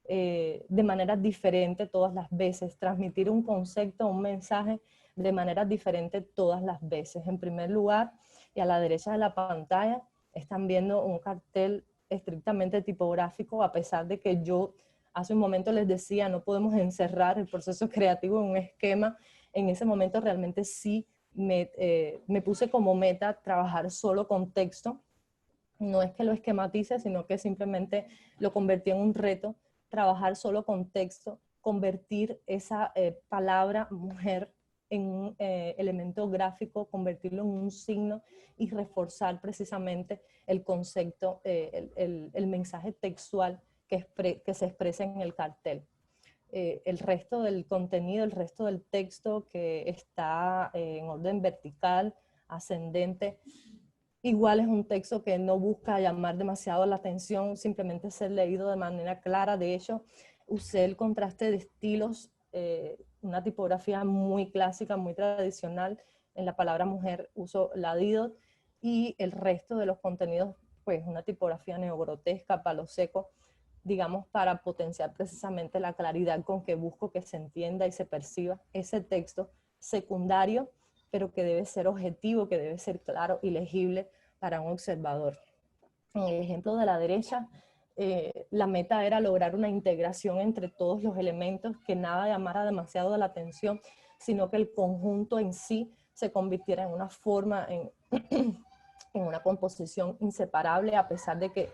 de manera diferente todas las veces, transmitir un concepto, un mensaje de manera diferente todas las veces. En primer lugar, y a la derecha de la pantalla, están viendo un cartel estrictamente tipográfico, a pesar de que yo hace un momento les decía, no podemos encerrar el proceso creativo en un esquema. En ese momento realmente sí me puse como meta trabajar solo con texto. No es que lo esquematice, sino que simplemente lo convertí en un reto, trabajar solo con texto, convertir esa palabra mujer en un elemento gráfico, convertirlo en un signo y reforzar precisamente el concepto, el mensaje textual que se expresa en el cartel. El resto del contenido, el resto del texto que está en orden vertical, ascendente, igual es un texto que no busca llamar demasiado la atención, simplemente ser leído de manera clara. De hecho, usé el contraste de estilos, una tipografía muy clásica, muy tradicional. En la palabra mujer uso la Didot, y el resto de los contenidos, pues una tipografía neogrotesca, palo seco, digamos, para potenciar precisamente la claridad con que busco que se entienda y se perciba ese texto secundario, pero que debe ser objetivo, que debe ser claro y legible para un observador. En el ejemplo de la derecha, la meta era lograr una integración entre todos los elementos, que nada llamara demasiado la atención, sino que el conjunto en sí se convirtiera en una forma, en una composición inseparable, a pesar de que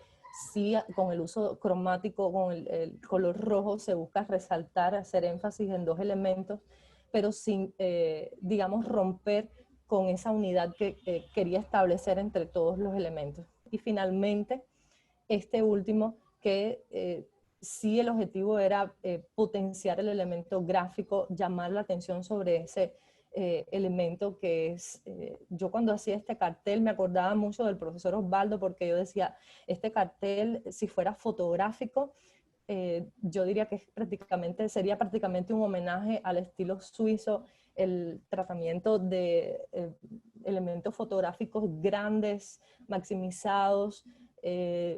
sí, con el uso cromático, con el color rojo, se busca resaltar, hacer énfasis en dos elementos, pero sin, digamos, romper con esa unidad que quería establecer entre todos los elementos. Y finalmente, este último, que sí el objetivo era potenciar el elemento gráfico, llamar la atención sobre ese elemento que es, yo cuando hacía este cartel me acordaba mucho del profesor Osvaldo, porque yo decía, este cartel, si fuera fotográfico, yo diría que sería prácticamente un homenaje al estilo suizo, el tratamiento de elementos fotográficos grandes, maximizados,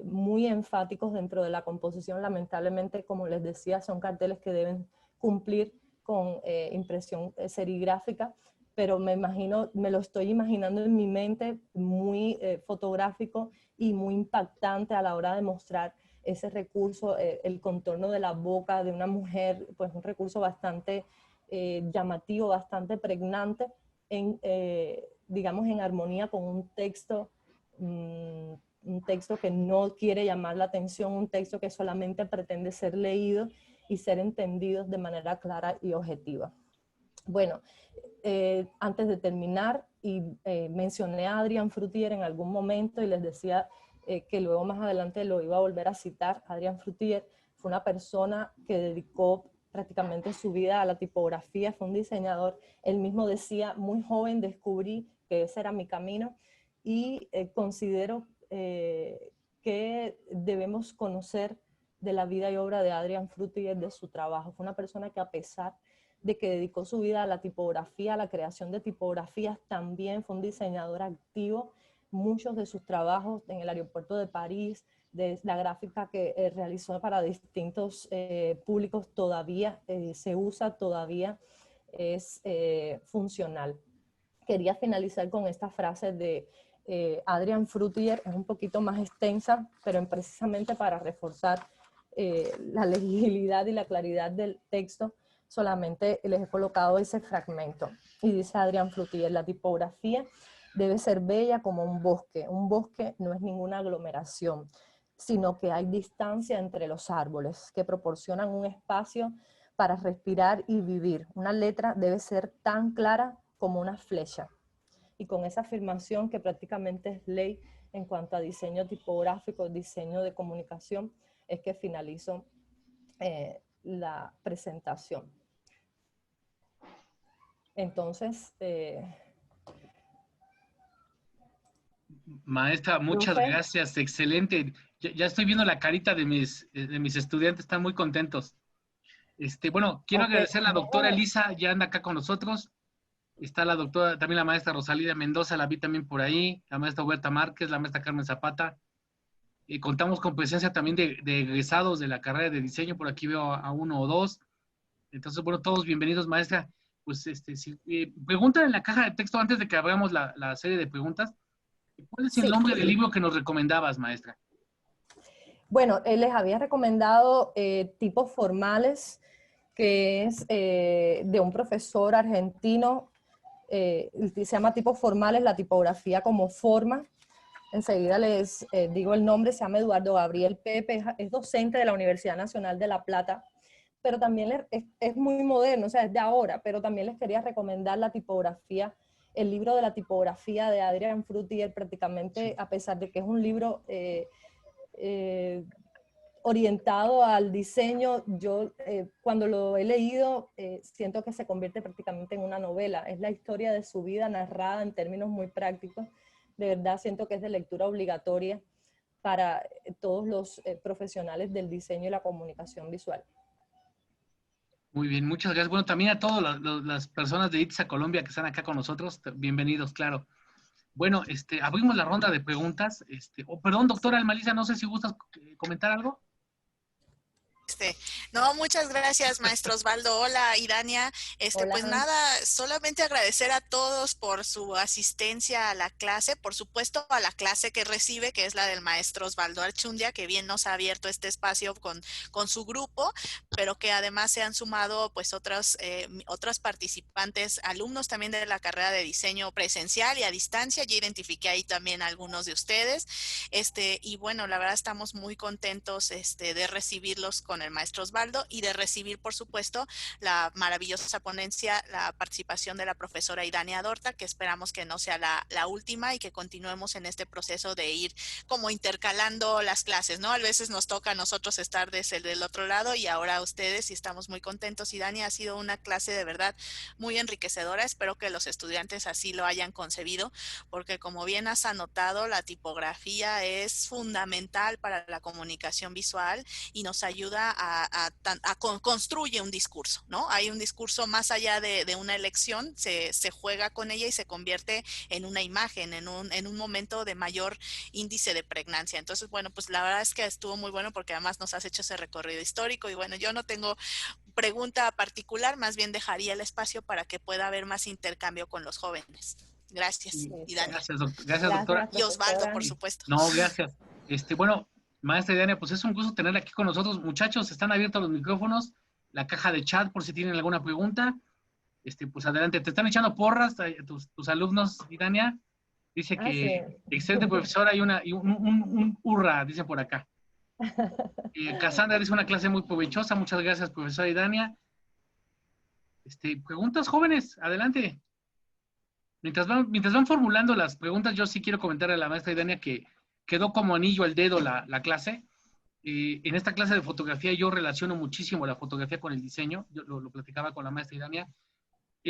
muy enfáticos dentro de la composición. Lamentablemente, como les decía, son carteles que deben cumplir con impresión serigráfica, pero me lo estoy imaginando en mi mente muy fotográfico y muy impactante a la hora de mostrar ese recurso, el contorno de la boca de una mujer, pues un recurso bastante llamativo, bastante pregnante, digamos, en armonía con un texto que no quiere llamar la atención, un texto que solamente pretende ser leído y ser entendido de manera clara y objetiva. Bueno, antes de terminar, mencioné a Adrian Frutier en algún momento y les decía que luego más adelante lo iba a volver a citar. Adrian Frutier fue una persona que dedicó prácticamente su vida a la tipografía, fue un diseñador. Él mismo decía, muy joven descubrí que ese era mi camino, y considero que debemos conocer de la vida y obra de Adrian Frutier, de su trabajo. Fue una persona que, a pesar de que dedicó su vida a la tipografía, a la creación de tipografías. También fue un diseñador activo. Muchos de sus trabajos en el aeropuerto de París, de la gráfica que realizó para distintos públicos todavía se usa, todavía es funcional. Quería finalizar con esta frase de Adrian Frutier, es un poquito más extensa, pero precisamente para reforzar la legibilidad y la claridad del texto, solamente les he colocado ese fragmento. Y dice Adrian Frutier, la tipografía debe ser bella como un bosque. Un bosque no es ninguna aglomeración, sino que hay distancia entre los árboles que proporcionan un espacio para respirar y vivir. Una letra debe ser tan clara como una flecha. Y con esa afirmación que prácticamente es ley en cuanto a diseño tipográfico, diseño de comunicación, es que finalizo la presentación. Entonces, maestra, muchas gracias, excelente. Ya estoy viendo la carita de mis estudiantes, están muy contentos. Bueno, quiero agradecer a la doctora Elisa, ya anda acá con nosotros. Está la doctora, también la maestra Rosalía Mendoza, la vi también por ahí, la maestra Huerta Márquez, la maestra Carmen Zapata. Contamos con presencia también de egresados de la carrera de diseño, por aquí veo a uno o dos. Entonces, bueno, todos bienvenidos, maestra. Pues, preguntan en la caja de texto antes de que abramos la serie de preguntas. ¿Cuál es el nombre del libro que nos recomendabas, maestra? Bueno, les había recomendado Tipos Formales, que es de un profesor argentino, se llama Tipos Formales, la tipografía como forma. Enseguida les digo el nombre, se llama Eduardo Gabriel Pepe, es docente de la Universidad Nacional de La Plata, pero también es muy moderno, o sea, es de ahora, pero también les quería recomendar la tipografía, el libro de la tipografía de Adrian Frutier, prácticamente, a pesar de que es un libro orientado al diseño, yo cuando lo he leído siento que se convierte prácticamente en una novela. Es la historia de su vida narrada en términos muy prácticos. De verdad siento que es de lectura obligatoria para todos los profesionales del diseño y la comunicación visual. Muy bien, muchas gracias. Bueno, también a todas las personas de ITSA Colombia que están acá con nosotros, bienvenidos, claro. Bueno, abrimos la ronda de preguntas. Perdón, doctora Almalisa, no sé si gustas comentar algo. No, muchas gracias, maestro Osvaldo. Hola, Idania. Hola. Pues nada, solamente agradecer a todos por su asistencia a la clase, por supuesto a la clase que recibe, que es la del maestro Osvaldo Archundia, que bien nos ha abierto este espacio con su grupo, pero que además se han sumado pues otros participantes, alumnos también de la carrera de diseño presencial y a distancia. Yo identifiqué ahí también a algunos de ustedes. Y bueno, la verdad estamos muy contentos de recibirlos con el maestro Osvaldo y de recibir, por supuesto, la maravillosa ponencia, la participación de la profesora Idania Dorta, que esperamos que no sea la última y que continuemos en este proceso de ir como intercalando las clases, ¿no? A veces nos toca a nosotros estar desde el otro lado y ahora a ustedes, y estamos muy contentos. Idania, ha sido una clase de verdad muy enriquecedora. Espero que los estudiantes así lo hayan concebido, porque como bien has anotado, la tipografía es fundamental para la comunicación visual y nos ayuda construye un discurso, ¿no? Hay un discurso más allá de una elección, se juega con ella y se convierte en una imagen, en un momento de mayor índice de pregnancia. Entonces, bueno, pues la verdad es que estuvo muy bueno porque además nos has hecho ese recorrido histórico y bueno, yo no tengo pregunta particular, más bien dejaría el espacio para que pueda haber más intercambio con los jóvenes. Gracias, Idania. Gracias, doctora. Y Osvaldo, por supuesto. No, gracias. Bueno, maestra Idania, pues es un gusto tenerla aquí con nosotros. Muchachos, están abiertos los micrófonos, la caja de chat por si tienen alguna pregunta. Pues adelante, te están echando porras tus alumnos, Idania. Dice que sí. Excelente profesora y un hurra, dice por acá. Cassandra dice una clase muy provechosa. Muchas gracias, profesora Idania. Preguntas, jóvenes, adelante. Mientras van formulando las preguntas, yo sí quiero comentar a la maestra Idania que quedó como anillo al dedo la clase. En esta clase de fotografía yo relaciono muchísimo la fotografía con el diseño. Yo lo platicaba con la maestra Idania.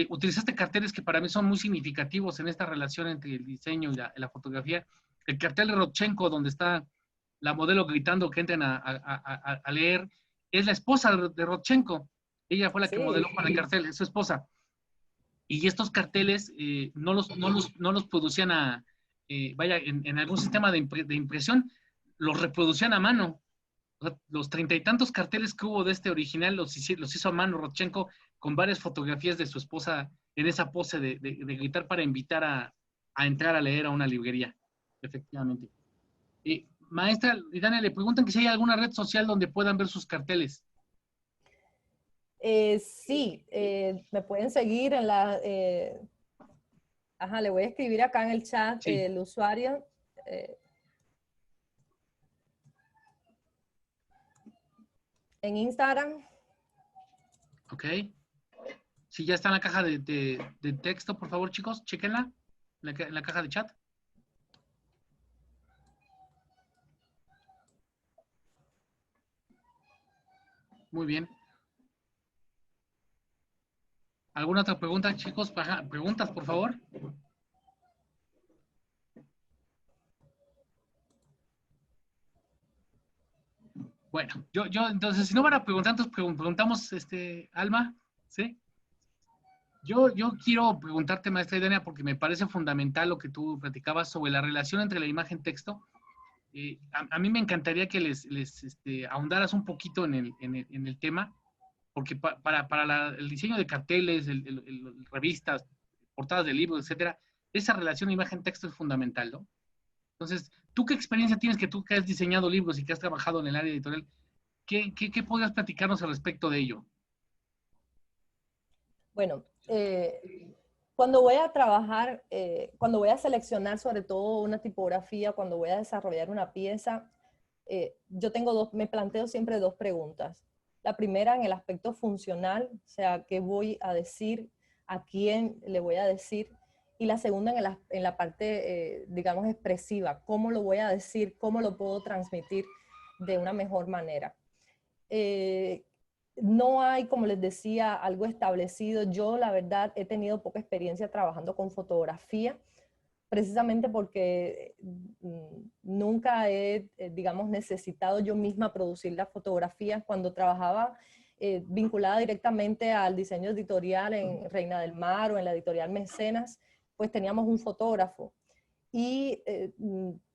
Utilizaste carteles que para mí son muy significativos en esta relación entre el diseño y la fotografía. El cartel de Rodchenko, donde está la modelo gritando que entren a leer, es la esposa de Rodchenko. Ella fue la que Sí. modeló para el cartel, es su esposa. Y estos carteles no los producían en algún sistema de impresión, los reproducían a mano. O sea, los 30 y tantos carteles que hubo de este original los hizo a mano Rodchenko, con varias fotografías de su esposa en esa pose de gritar para invitar a entrar a leer a una librería. Efectivamente. Maestra, Dania, le preguntan que si hay alguna red social donde puedan ver sus carteles. Sí, me pueden seguir en la... le voy a escribir acá en el chat Sí. el usuario. En Instagram. Ok. Si ya está en la caja de texto, por favor, chicos, chéquenla en la caja de chat. Muy bien. ¿Alguna otra pregunta, chicos? Preguntas, por favor. Bueno, entonces, si no van a preguntar, entonces preguntamos, Alma, ¿sí? Yo quiero preguntarte, maestra Idania, porque me parece fundamental lo que tú platicabas sobre la relación entre la imagen y texto. A mí me encantaría que les ahondaras un poquito en el tema, porque para el diseño de carteles, revistas, portadas de libros, etcétera, esa relación imagen-texto es fundamental, ¿no? Entonces, ¿tú qué experiencia tienes tú que has diseñado libros y que has trabajado en el área editorial? ¿Qué podrías platicarnos al respecto de ello? Bueno, cuando voy a trabajar, cuando voy a seleccionar sobre todo una tipografía, cuando voy a desarrollar una pieza, me planteo siempre dos preguntas. La primera en el aspecto funcional, o sea, ¿qué voy a decir? ¿A quién le voy a decir? Y la segunda en la parte, digamos, expresiva. ¿Cómo lo voy a decir? ¿Cómo lo puedo transmitir de una mejor manera? No hay, como les decía, algo establecido. Yo, la verdad, he tenido poca experiencia trabajando con fotografía, precisamente porque nunca he, digamos, necesitado yo misma producir las fotografías. Cuando trabajaba vinculada directamente al diseño editorial en Reina del Mar o en la editorial Mecenas, pues teníamos un fotógrafo. Y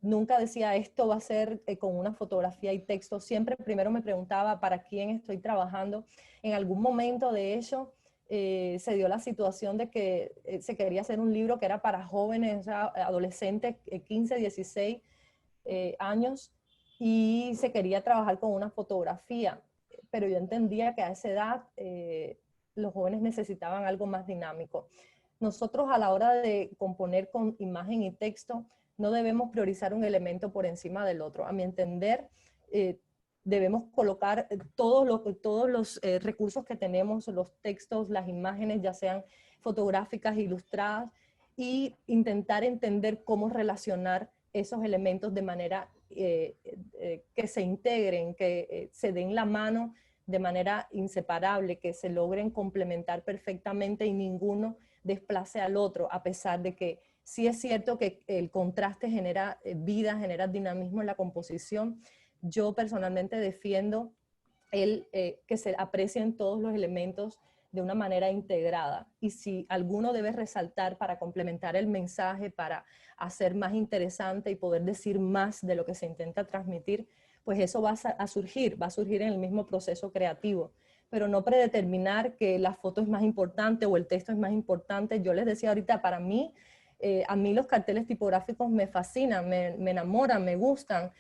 nunca decía esto va a ser con una fotografía y texto. Siempre primero me preguntaba para quién estoy trabajando. En algún momento, de hecho, se dio la situación de que se quería hacer un libro que era para jóvenes, o sea, adolescentes, 15, 16 años, y se quería trabajar con una fotografía. Pero yo entendía que a esa edad los jóvenes necesitaban algo más dinámico. Nosotros a la hora de componer con imagen y texto no debemos priorizar un elemento por encima del otro. A mi entender, debemos colocar todos los recursos que tenemos, los textos, las imágenes, ya sean fotográficas, ilustradas, y intentar entender cómo relacionar esos elementos de manera que se integren, que se den la mano de manera inseparable, que se logren complementar perfectamente y ninguno desplace al otro, a pesar de que sí es cierto que el contraste genera vida, genera dinamismo en la composición. Yo personalmente defiendo que se aprecien todos los elementos de una manera integrada, y si alguno debe resaltar para complementar el mensaje, para hacer más interesante y poder decir más de lo que se intenta transmitir, pues eso va a surgir en el mismo proceso creativo, pero no predeterminar que la foto es más importante o el texto es más importante. Yo les decía ahorita, para mí, a mí los carteles tipográficos me fascinan, me enamoran, me gustan,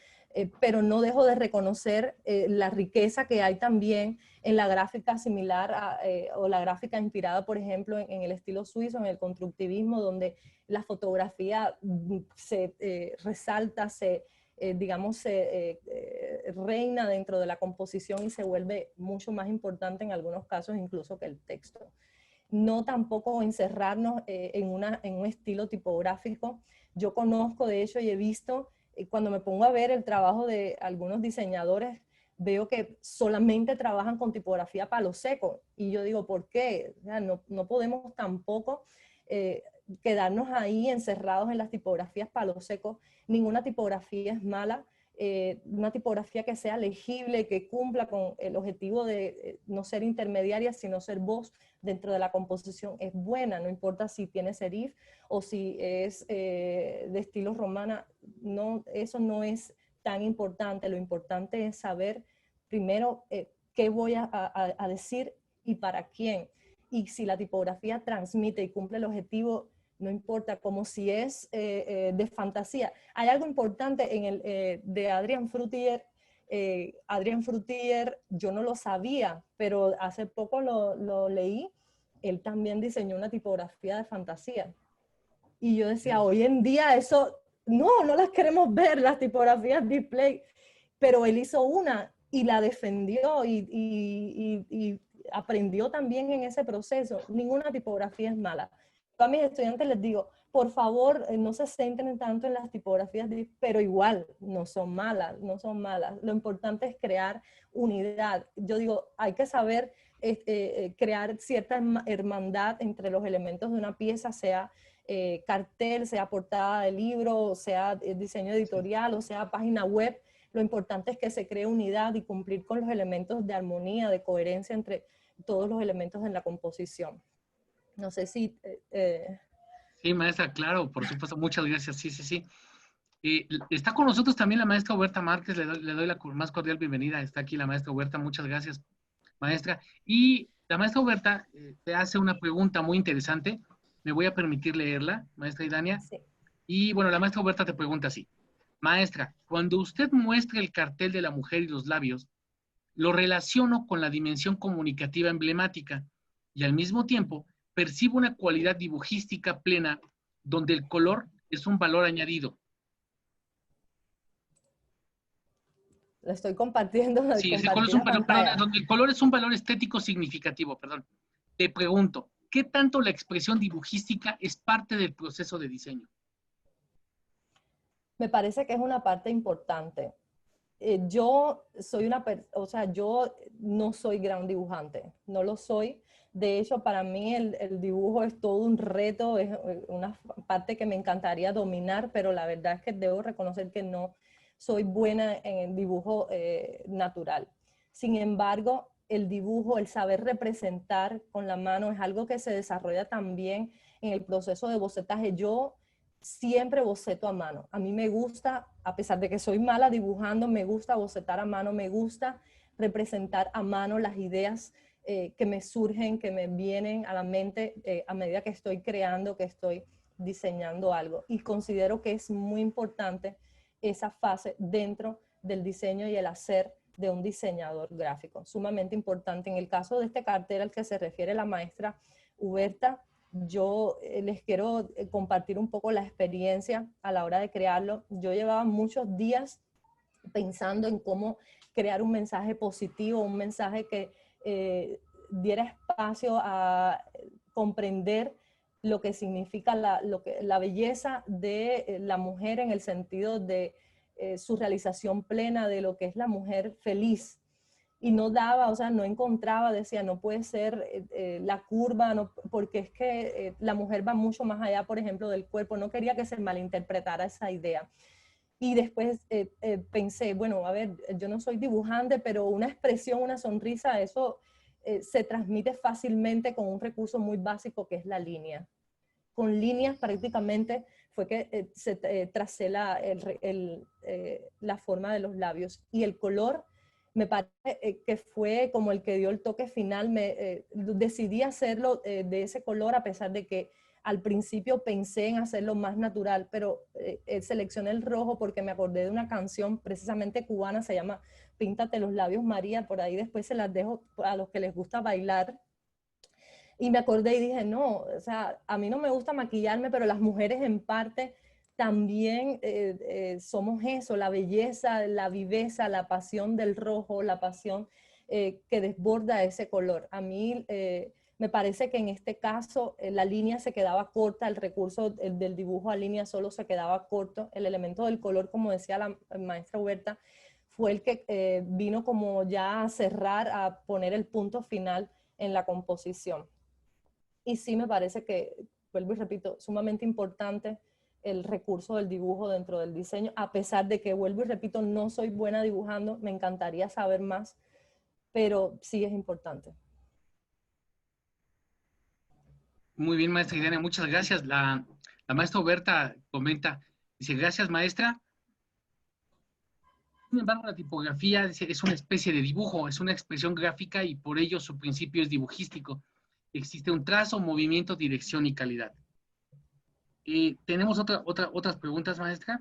pero no dejo de reconocer la riqueza que hay también en la gráfica similar o la gráfica inspirada, por ejemplo, en el estilo suizo, en el constructivismo, donde la fotografía se resalta, digamos, reina dentro de la composición y se vuelve mucho más importante en algunos casos incluso que el texto. No tampoco encerrarnos en un estilo tipográfico. Yo conozco, de hecho, y he visto, cuando me pongo a ver el trabajo de algunos diseñadores, veo que solamente trabajan con tipografía palo seco. Y yo digo, ¿por qué? O sea, no podemos tampoco quedarnos ahí encerrados en las tipografías palo seco. Ninguna tipografía es mala. una tipografía que sea legible, que cumpla con el objetivo de no ser intermediaria, sino ser voz dentro de la composición, es buena, no importa si tiene serif o si es de estilo romana, no, eso no es tan importante. Lo importante es saber primero qué voy a decir y para quién. Y si la tipografía transmite y cumple el objetivo, no importa, como si es de fantasía. Hay algo importante en el de Adrian Frutier. Adrian Frutier, yo no lo sabía, pero hace poco lo leí. Él también diseñó una tipografía de fantasía. Y yo decía, hoy en día eso, no las queremos ver, las tipografías display. Pero él hizo una y la defendió y aprendió también en ese proceso. Ninguna tipografía es mala. A mis estudiantes les digo, por favor, no se centren tanto en las tipografías, pero igual no son malas, no son malas. Lo importante es crear unidad. Yo digo, hay que saber crear cierta hermandad entre los elementos de una pieza, sea cartel, sea portada de libro, sea diseño editorial, o sea página web. Lo importante es que se cree unidad y cumplir con los elementos de armonía, de coherencia entre todos los elementos en la composición. No sé si... Sí, maestra, claro, por supuesto, muchas gracias. Sí. Está con nosotros también la maestra Huerta Márquez, le doy la más cordial bienvenida. Está aquí la maestra Huerta, muchas gracias, maestra. Y la maestra Huerta te hace una pregunta muy interesante. Me voy a permitir leerla, maestra Idania. Sí. Y bueno, la maestra Huerta te pregunta así. Maestra, cuando usted muestra el cartel de la mujer y los labios, lo relaciono con la dimensión comunicativa emblemática y al mismo tiempo percibo una cualidad dibujística plena donde el color es un valor añadido. Lo estoy compartiendo. Sí, ese color es un valor, perdón, donde el color es un valor estético significativo, perdón. Te pregunto, ¿qué tanto la expresión dibujística es parte del proceso de diseño? Me parece que es una parte importante. Yo soy yo no soy gran dibujante, no lo soy. De hecho, para mí el dibujo es todo un reto, es una parte que me encantaría dominar, pero la verdad es que debo reconocer que no soy buena en el dibujo natural. Sin embargo, el dibujo, el saber representar con la mano es algo que se desarrolla también en el proceso de bocetaje. Yo siempre boceto a mano. A mí me gusta, a pesar de que soy mala dibujando, me gusta bocetar a mano, me gusta representar a mano las ideas que me surgen, que me vienen a la mente a medida que estoy creando, que estoy diseñando algo. Y considero que es muy importante esa fase dentro del diseño y el hacer de un diseñador gráfico. Sumamente importante. En el caso de este cartel al que se refiere la maestra Huberta, yo les quiero compartir un poco la experiencia a la hora de crearlo. Yo llevaba muchos días pensando en cómo crear un mensaje positivo, un mensaje que diera espacio a comprender lo que significa la belleza de la mujer en el sentido de su realización plena, de lo que es la mujer feliz. Y no daba, o sea, no encontraba, decía, no puede ser la curva, no, porque es que la mujer va mucho más allá, por ejemplo, del cuerpo. No quería que se malinterpretara esa idea. Y después pensé, bueno, a ver, yo no soy dibujante, pero una expresión, una sonrisa, eso se transmite fácilmente con un recurso muy básico que es la línea. Con líneas prácticamente fue que tracé la forma de los labios. Y el color me parece que fue como el que dio el toque final. Decidí hacerlo de ese color a pesar de que al principio pensé en hacerlo más natural, pero seleccioné el rojo porque me acordé de una canción precisamente cubana, se llama Píntate los labios María, por ahí después se las dejo a los que les gusta bailar. Y me acordé y dije, no, o sea, a mí no me gusta maquillarme, pero las mujeres en parte también somos eso, la belleza, la viveza, la pasión del rojo, la pasión que desborda ese color. A mí me parece que en este caso la línea se quedaba corta, el recurso del dibujo a línea solo se quedaba corto. El elemento del color, como decía la maestra Huberta, fue el que vino como ya a cerrar, a poner el punto final en la composición. Y sí me parece que, vuelvo y repito, sumamente importante el recurso del dibujo dentro del diseño, a pesar de que, vuelvo y repito, no soy buena dibujando, me encantaría saber más, pero sí es importante. Muy bien, maestra Idalia, muchas gracias. La maestra Berta comenta, dice, gracias, maestra. Sin embargo, la tipografía es una especie de dibujo, es una expresión gráfica y por ello su principio es dibujístico. Existe un trazo, movimiento, dirección y calidad. ¿Tenemos otras preguntas, maestra?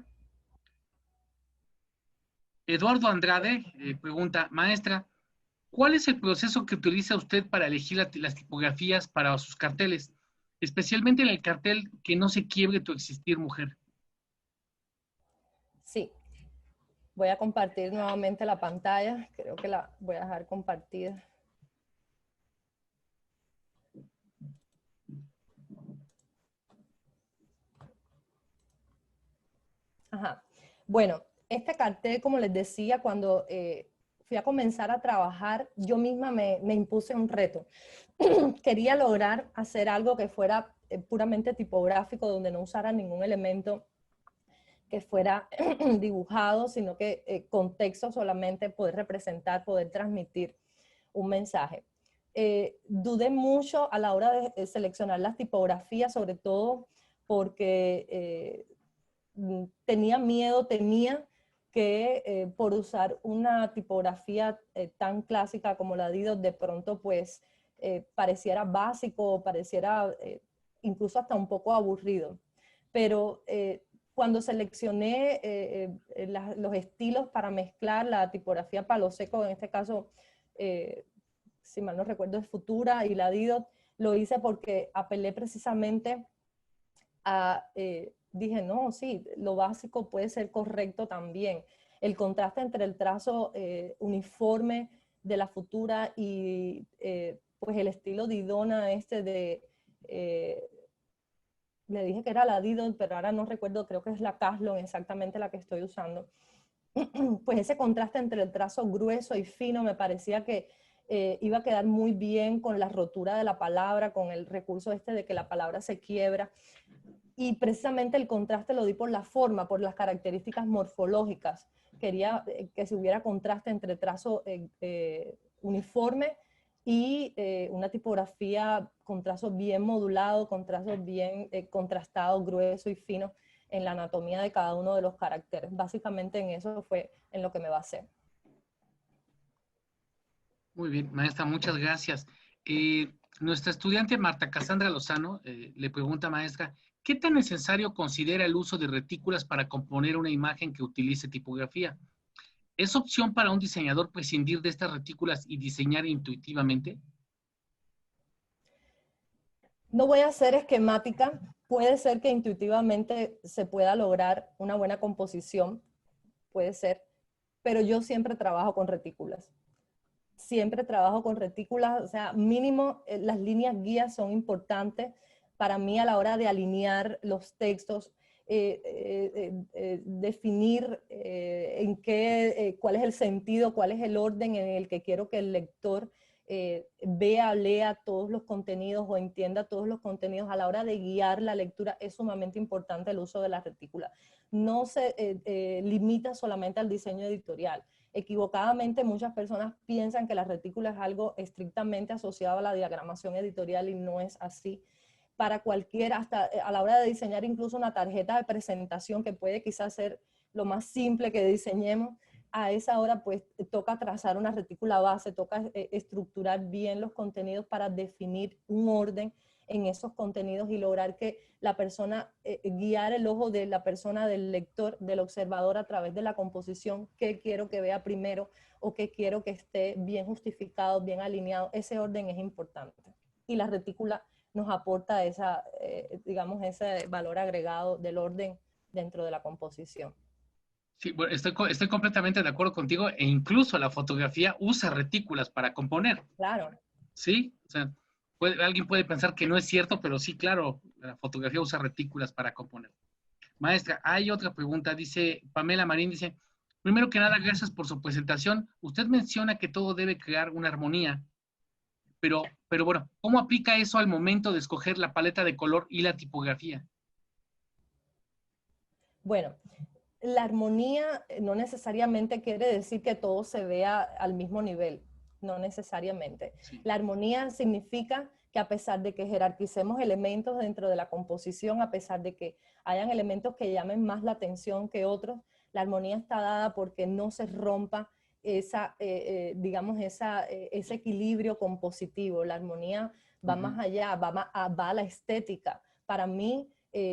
Eduardo Andrade pregunta, maestra, ¿cuál es el proceso que utiliza usted para elegir las tipografías para sus carteles? Especialmente en el cartel que no se quiebre tu existir, mujer. Sí. Voy a compartir nuevamente la pantalla. Creo que la voy a dejar compartida. Ajá. Bueno, este cartel, como les decía, cuando fui a comenzar a trabajar, yo misma me impuse un reto. Quería lograr hacer algo que fuera puramente tipográfico, donde no usara ningún elemento que fuera dibujado, sino que con texto solamente poder representar, poder transmitir un mensaje. Dudé mucho a la hora de seleccionar las tipografías, sobre todo porque tenía miedo, temía que por usar una tipografía tan clásica como la Dido, de pronto pues pareciera básico, pareciera incluso hasta un poco aburrido. Pero cuando seleccioné los estilos para mezclar la tipografía palo seco, en este caso, si mal no recuerdo, es Futura y la Dido, lo hice porque apelé precisamente a... dije, no, sí, lo básico puede ser correcto también. El contraste entre el trazo uniforme de la Futura y pues el estilo Didona le dije que era la Didon, pero ahora no recuerdo, creo que es la Caslon exactamente la que estoy usando. Pues ese contraste entre el trazo grueso y fino me parecía que iba a quedar muy bien con la rotura de la palabra, con el recurso de que la palabra se quiebra. Y precisamente el contraste lo di por la forma, por las características morfológicas. Quería que se hubiera contraste entre trazo uniforme y una tipografía con trazo bien modulado, con trazo bien contrastado, grueso y fino en la anatomía de cada uno de los caracteres. Básicamente en eso fue en lo que me basé. Muy bien, maestra, muchas gracias. Nuestra estudiante Marta Cassandra Lozano le pregunta, maestra, ¿qué tan necesario considera el uso de retículas para componer una imagen que utilice tipografía? ¿Es opción para un diseñador prescindir de estas retículas y diseñar intuitivamente? No voy a ser esquemática. Puede ser que intuitivamente se pueda lograr una buena composición, puede ser, pero yo siempre trabajo con retículas. Siempre trabajo con retículas, o sea, mínimo las líneas guías son importantes para mí a la hora de alinear los textos, definir cuál es el sentido, cuál es el orden en el que quiero que el lector vea, lea todos los contenidos o entienda todos los contenidos. A la hora de guiar la lectura es sumamente importante el uso de la retícula. No se limita solamente al diseño editorial. Equivocadamente muchas personas piensan que la retícula es algo estrictamente asociado a la diagramación editorial y no es así. Para cualquiera, hasta a la hora de diseñar incluso una tarjeta de presentación que puede quizás ser lo más simple que diseñemos, a esa hora pues toca trazar una retícula base, toca estructurar bien los contenidos para definir un orden en esos contenidos y lograr que la persona, guiar el ojo de la persona, del lector, del observador a través de la composición, qué quiero que vea primero o qué quiero que esté bien justificado, bien alineado. Ese orden es importante. Y la retícula nos aporta digamos, ese valor agregado del orden dentro de la composición. Sí, bueno, estoy completamente de acuerdo contigo e incluso la fotografía usa retículas para componer. Claro. Sí, o sea, alguien puede pensar que no es cierto, pero sí, claro, la fotografía usa retículas para componer. Maestra, hay otra pregunta, dice Pamela Marín, dice, primero que nada, gracias por su presentación. Usted menciona que todo debe crear una armonía, pero bueno, ¿cómo aplica eso al momento de escoger la paleta de color y la tipografía? Bueno, la armonía no necesariamente quiere decir que todo se vea al mismo nivel, no necesariamente. Sí. La armonía significa que a pesar de que jerarquicemos elementos dentro de la composición, a pesar de que hayan elementos que llamen más la atención que otros, la armonía está dada porque no se rompa digamos, ese equilibrio compositivo. La armonía va más allá, va a la estética. Para mí,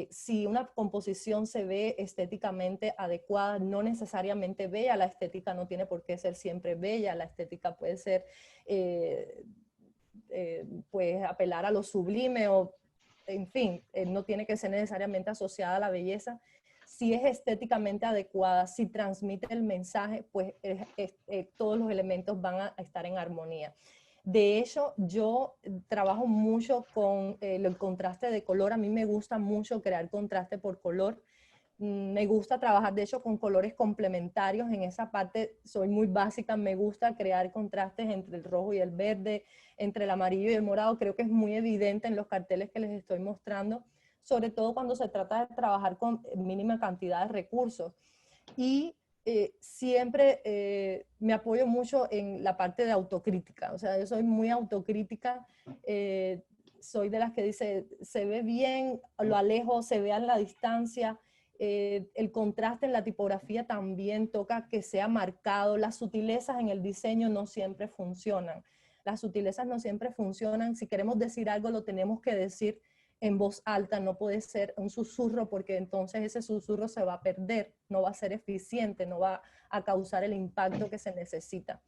si una composición se ve estéticamente adecuada, no necesariamente bella, la estética no tiene por qué ser siempre bella, la estética puede ser, pues, apelar a lo sublime o, en fin, no tiene que ser necesariamente asociada a la belleza. Si es estéticamente adecuada, si transmite el mensaje, pues todos los elementos van a estar en armonía. De hecho, yo trabajo mucho con el contraste de color. A mí me gusta mucho crear contraste por color. Me gusta trabajar, de hecho, con colores complementarios. En esa parte soy muy básica. Me gusta crear contrastes entre el rojo y el verde, entre el amarillo y el morado. Creo que es muy evidente en los carteles que les estoy mostrando, sobre todo cuando se trata de trabajar con mínima cantidad de recursos. Y siempre me apoyo mucho en la parte de autocrítica. O sea, yo soy muy autocrítica. Soy de las que dice, se ve bien, lo alejo, se ve a la distancia. El contraste en la tipografía también toca que sea marcado. Las sutilezas en el diseño no siempre funcionan. Las sutilezas no siempre funcionan. Si queremos decir algo, lo tenemos que decir en voz alta, no puede ser un susurro, porque entonces ese susurro se va a perder, no va a ser eficiente, no va a causar el impacto que se necesita.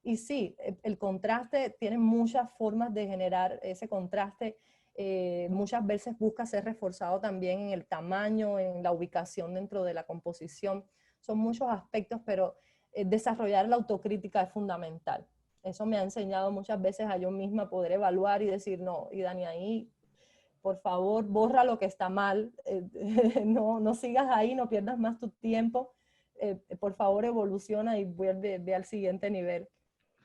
Y sí, el contraste tiene muchas formas de generar ese contraste. Muchas veces busca ser reforzado también en el tamaño, en la ubicación dentro de la composición. Son muchos aspectos, pero desarrollar la autocrítica es fundamental. Eso me ha enseñado muchas veces a yo misma poder evaluar y decir, no, y Dani, ahí, por favor, borra lo que está mal, no sigas ahí, no pierdas más tu tiempo, por favor, evoluciona y ve al siguiente nivel.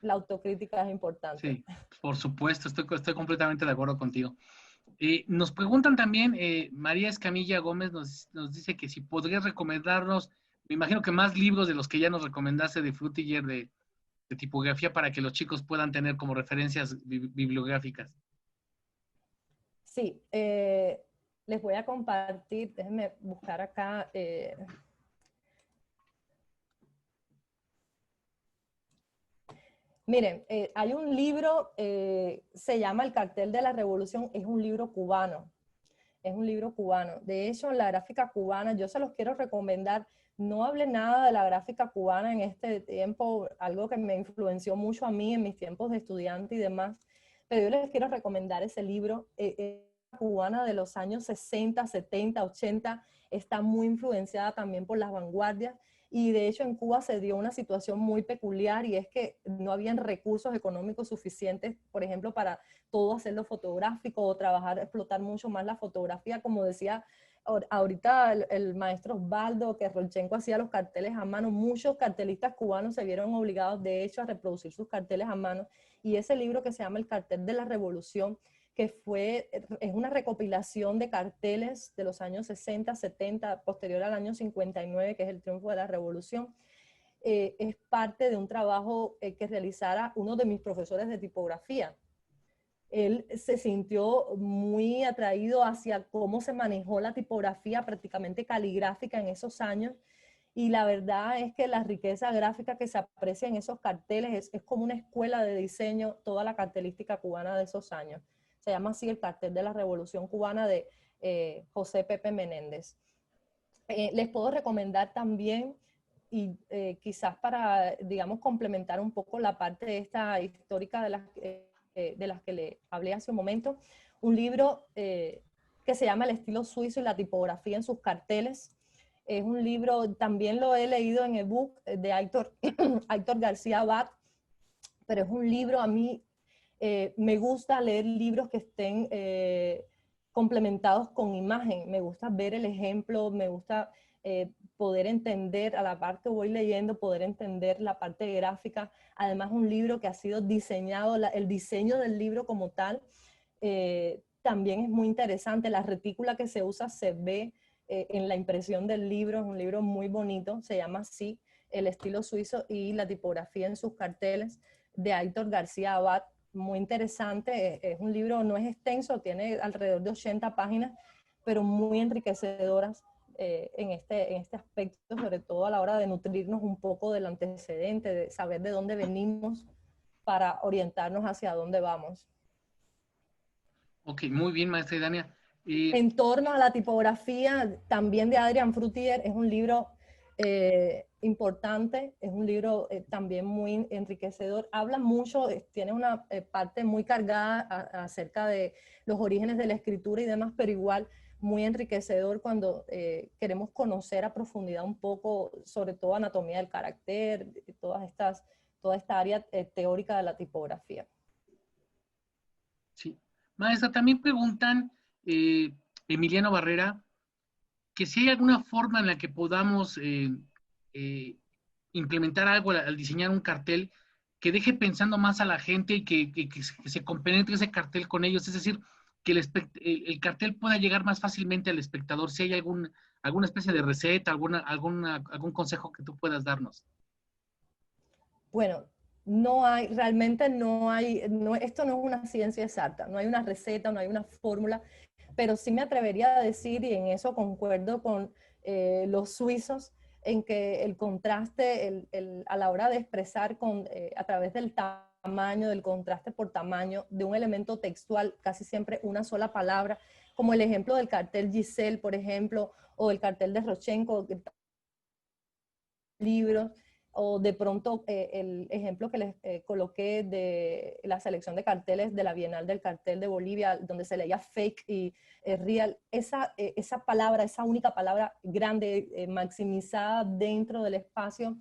La autocrítica es importante. Sí, por supuesto, estoy completamente de acuerdo contigo. Nos preguntan también, María Escamilla Gómez nos dice que si podrías recomendarnos, me imagino que más libros de los que ya nos recomendaste de Frutiger de tipografía para que los chicos puedan tener como referencias bibliográficas. Sí, les voy a compartir, déjenme buscar acá. Miren, hay un libro, se llama El cartel de la revolución, es un libro cubano. Es un libro cubano. De hecho, la gráfica cubana, yo se los quiero recomendar. No hablé nada de la gráfica cubana en este tiempo, algo que me influenció mucho a mí en mis tiempos de estudiante y demás, pero yo les quiero recomendar ese libro. Cubana de los años 60, 70, 80, está muy influenciada también por las vanguardias, y de hecho en Cuba se dio una situación muy peculiar, y es que no habían recursos económicos suficientes, por ejemplo, para todo hacerlo fotográfico o trabajar, explotar mucho más la fotografía, como decía ahorita el maestro Osvaldo, que Rolchenko hacía los carteles a mano. Muchos cartelistas cubanos se vieron obligados, de hecho, a reproducir sus carteles a mano, y ese libro que se llama El cartel de la revolución, que es una recopilación de carteles de los años 60, 70, posterior al año 59, que es el triunfo de la revolución. Es parte de un trabajo que realizara uno de mis profesores de tipografía. Él se sintió muy atraído hacia cómo se manejó la tipografía prácticamente caligráfica en esos años, y la verdad es que la riqueza gráfica que se aprecia en esos carteles es como una escuela de diseño, toda la cartelística cubana de esos años. Se llama así El cartel de la revolución cubana, de José Pepe Menéndez. Les puedo recomendar también, y quizás para, digamos, complementar un poco la parte esta histórica de las que le hablé hace un momento, un libro que se llama El estilo suizo y la tipografía en sus carteles. Es un libro, también lo he leído en ebook, de Aitor García Abad, pero es un libro, a mí me gusta leer libros que estén complementados con imagen. Me gusta ver el ejemplo, me gusta poder entender, a la par que voy leyendo, poder entender la parte gráfica. Además, un libro que ha sido diseñado, el diseño del libro como tal, también es muy interesante. La retícula que se usa se ve en la impresión del libro. Es un libro muy bonito, se llama así, El estilo suizo y la tipografía en sus carteles, de Aitor García Abad. Muy interesante, es un libro, no es extenso, tiene alrededor de 80 páginas, pero muy enriquecedoras en este aspecto, sobre todo a la hora de nutrirnos un poco del antecedente, de saber de dónde venimos para orientarnos hacia dónde vamos. Ok, muy bien, maestra Idania. En torno a la tipografía, también de Adrian Frutier, es un libro importante, es un libro también muy enriquecedor. Habla mucho, tiene una parte muy cargada acerca de los orígenes de la escritura y demás, pero igual muy enriquecedor cuando queremos conocer a profundidad un poco, sobre todo anatomía del carácter, toda esta área teórica de la tipografía. Sí. Maestra, también preguntan, Emiliano Barrera, que si hay alguna forma en la que podamos implementar algo al diseñar un cartel que deje pensando más a la gente y que se compenetre ese cartel con ellos, es decir, que el cartel pueda llegar más fácilmente al espectador, si hay alguna especie de receta, algún consejo que tú puedas darnos. Bueno, realmente no hay, esto no es una ciencia exacta, no hay una receta, no hay una fórmula, pero sí me atrevería a decir, y en eso concuerdo con los suizos, en que el contraste, a la hora de expresar a través del tamaño, del contraste por tamaño, de un elemento textual, casi siempre una sola palabra, como el ejemplo del cartel Giselle, por ejemplo, o el cartel de Rochenko, libros, o de pronto el ejemplo que les coloqué de la selección de carteles de la Bienal del Cartel de Bolivia, donde se leía fake y real, esa palabra, esa única palabra grande, maximizada dentro del espacio,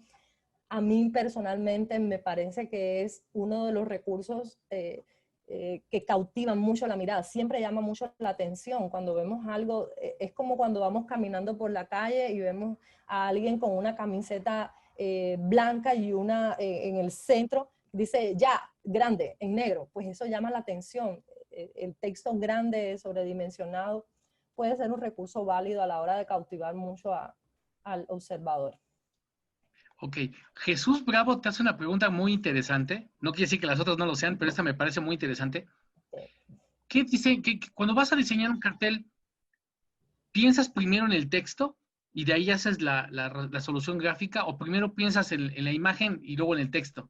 a mí personalmente me parece que es uno de los recursos que cautivan mucho la mirada, siempre llama mucho la atención. Cuando vemos algo, es como cuando vamos caminando por la calle y vemos a alguien con una camiseta blanca y una en el centro, dice ya, grande, en negro, pues eso llama la atención. El texto grande, sobredimensionado, puede ser un recurso válido a la hora de cautivar mucho al observador. Ok, Jesús Bravo te hace una pregunta muy interesante, no quiere decir que las otras no lo sean, pero esta me parece muy interesante. ¿Qué dice? Que cuando vas a diseñar un cartel, ¿piensas primero en el texto y de ahí haces la solución gráfica, o primero piensas en la imagen y luego en el texto?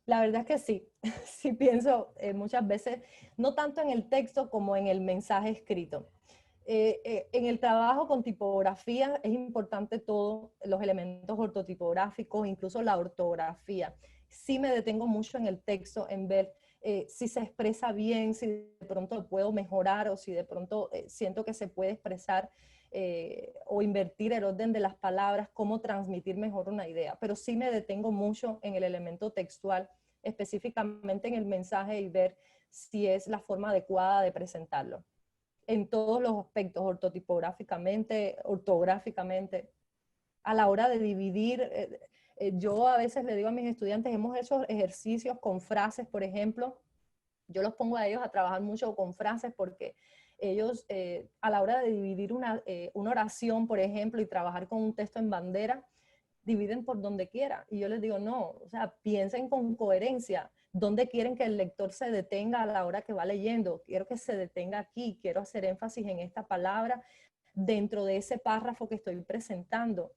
La verdad es que sí, sí pienso muchas veces, no tanto en el texto como en el mensaje escrito. En el trabajo con tipografía es importante todos los elementos ortotipográficos, incluso la ortografía. Sí me detengo mucho en el texto, en ver si se expresa bien, si de pronto lo puedo mejorar o si de pronto siento que se puede expresar o invertir el orden de las palabras, cómo transmitir mejor una idea. Pero sí me detengo mucho en el elemento textual, específicamente en el mensaje, y ver si es la forma adecuada de presentarlo. En todos los aspectos, ortotipográficamente, ortográficamente. A la hora de dividir, yo a veces le digo a mis estudiantes, hemos hecho ejercicios con frases, por ejemplo, yo los pongo a ellos a trabajar mucho con frases porque ellos a la hora de dividir una oración, por ejemplo, y trabajar con un texto en bandera, dividen por donde quiera. Y yo les digo, no, o sea, piensen con coherencia. ¿Dónde quieren que el lector se detenga a la hora que va leyendo? Quiero que se detenga aquí, quiero hacer énfasis en esta palabra dentro de ese párrafo que estoy presentando.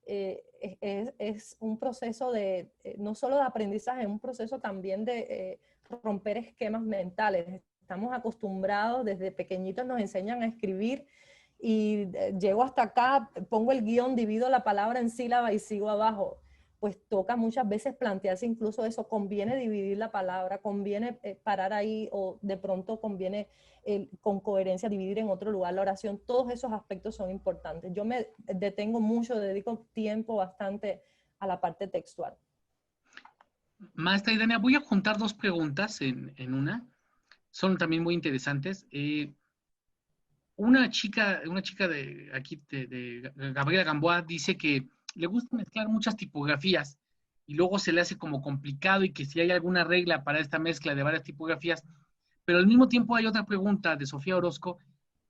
Es un proceso de, no solo de aprendizaje, es un proceso también de romper esquemas mentales. Estamos acostumbrados, desde pequeñitos nos enseñan a escribir y llego hasta acá, pongo el guión, divido la palabra en sílaba y sigo abajo. Pues toca muchas veces plantearse incluso eso, conviene dividir la palabra, conviene parar ahí, o de pronto conviene con coherencia dividir en otro lugar la oración. Todos esos aspectos son importantes. Yo me detengo mucho, dedico tiempo bastante a la parte textual. Maestra Idania, voy a juntar dos preguntas en una. Son también muy interesantes. Una chica de aquí, de Gabriela Gamboa, dice que le gusta mezclar muchas tipografías y luego se le hace como complicado, y que si hay alguna regla para esta mezcla de varias tipografías. Pero al mismo tiempo hay otra pregunta de Sofía Orozco